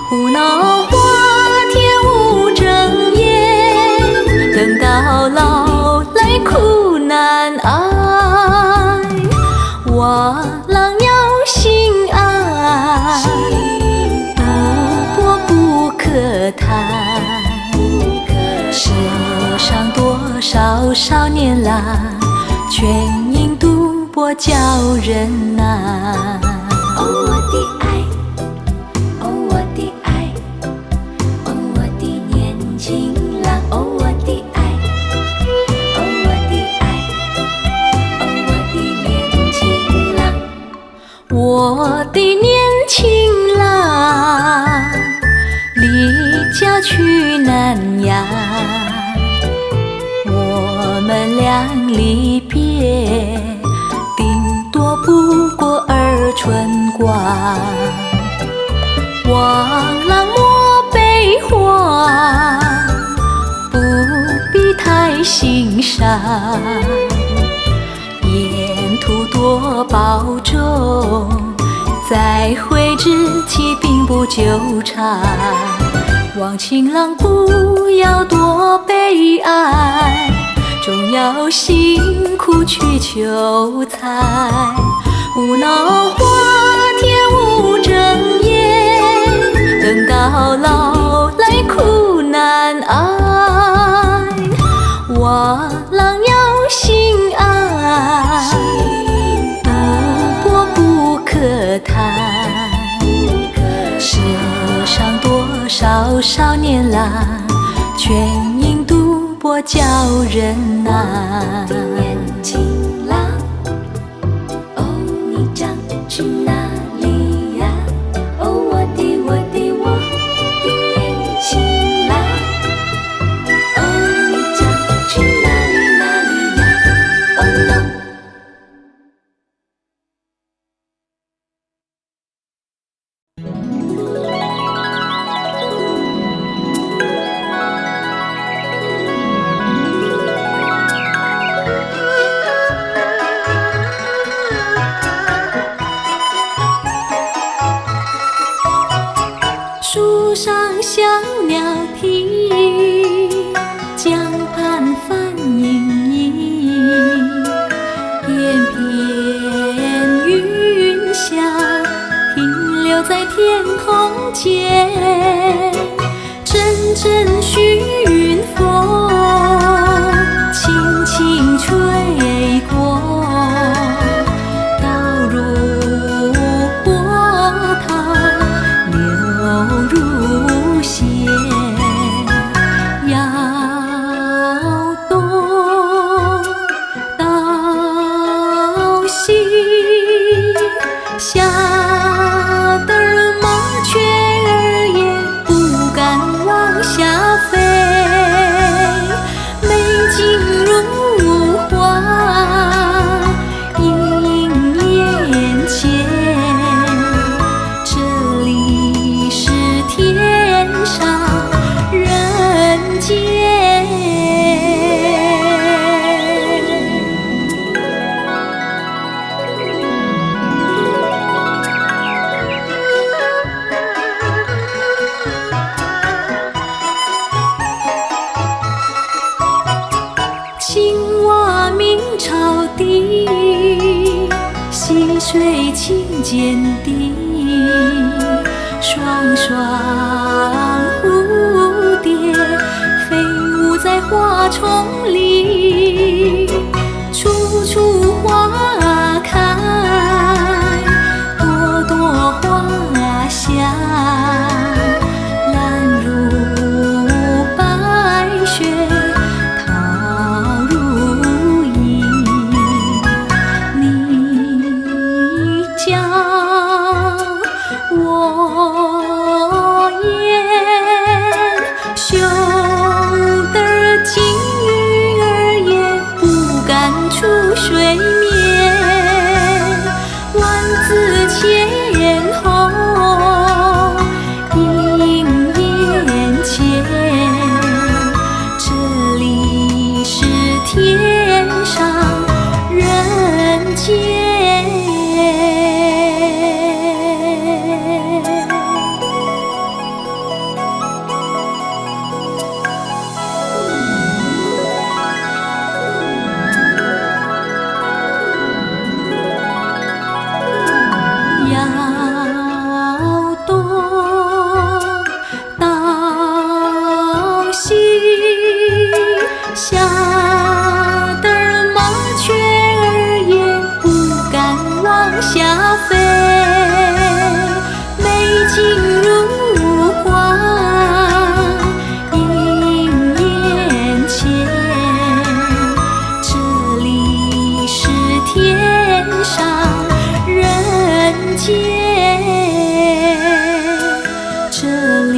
胡闹花天无正夜，等到老来苦难挨。瓦郎要心爱，不过不可贪。世上多少少年郎，全因赌博叫人难。哦，我的爱，哦，我的爱，哦，我的年轻郎，哦，我的爱，哦，我的爱，哦，我的年轻郎。我的年轻郎，离家去南呀，我们俩离别，顶多不过二春瓜。望郎莫悲欢，不必太欣赏，沿途多保重，再会之期并不久长。望情郎不要多悲哀，总要辛苦去求财。胡闹花天无正夜，等到老来苦难挨。瓦郎要心爱，不过不可贪。世上多少少年郎，全因赌博叫人难。我的年轻郎，哦，你将去哪里呀？哦，我的年轻郎，哦，你将去哪里呀？哦 no。树上小鸟啼，江畔帆盈盈，片片云霞停留在天空间，阵阵眩晕风轻轻吹过，倒入波涛流入弦，摇吓得麻雀儿也不敢往下飞。美景如画映眼前，这里是天上人间。青蛙鸣潮地，溪水清涧地，双双蝴蝶飞舞在花丛里，处处花开，朵朵花香，蓝如白雪，羞得金鱼儿也不敢出水面，万紫千红映眼前，这里是天上人间。要东到西，吓得麻雀儿也不敢往下飞。美景如画映眼前，这里是天上人间，这里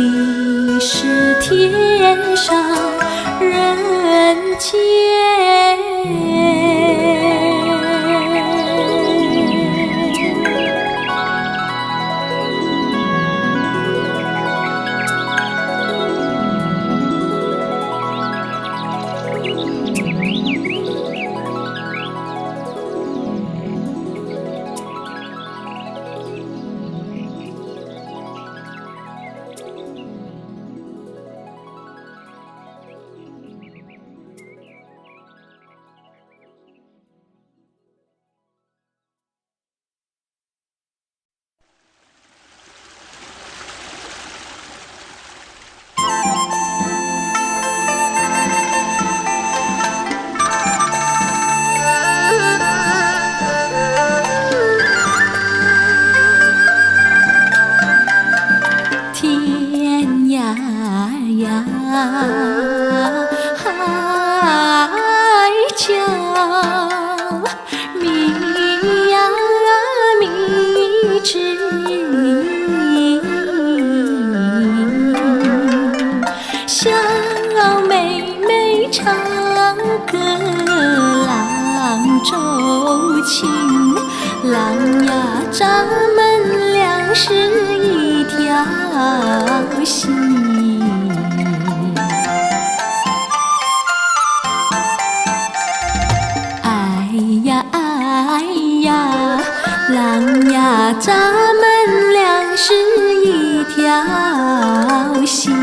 是天上人间。海角迷呀迷之音，小妹妹唱歌郎奏琴，郎呀咱们俩是一条心。郎呀，咱们俩是一条心。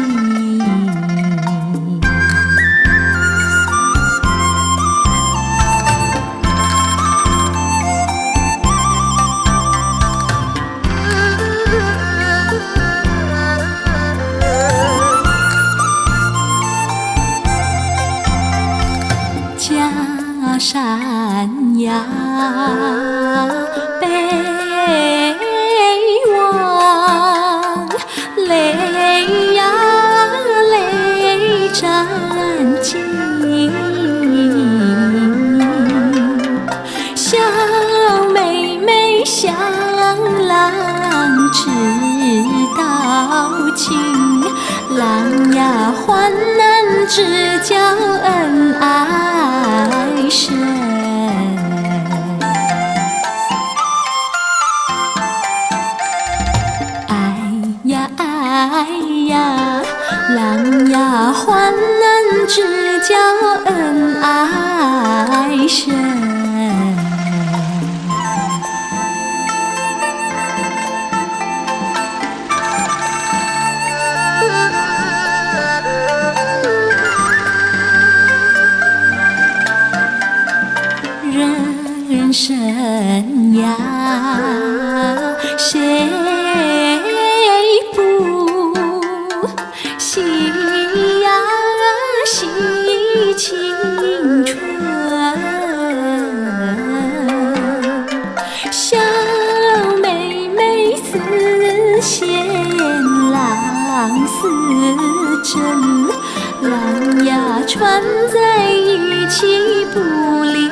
假山呀，北望，泪知道情，郎呀患难知交恩爱深。哎呀，郎呀患难知交恩爱深。人生呀，谁不喜呀喜青春？小妹妹似线，郎似针，郎呀穿在一起不离。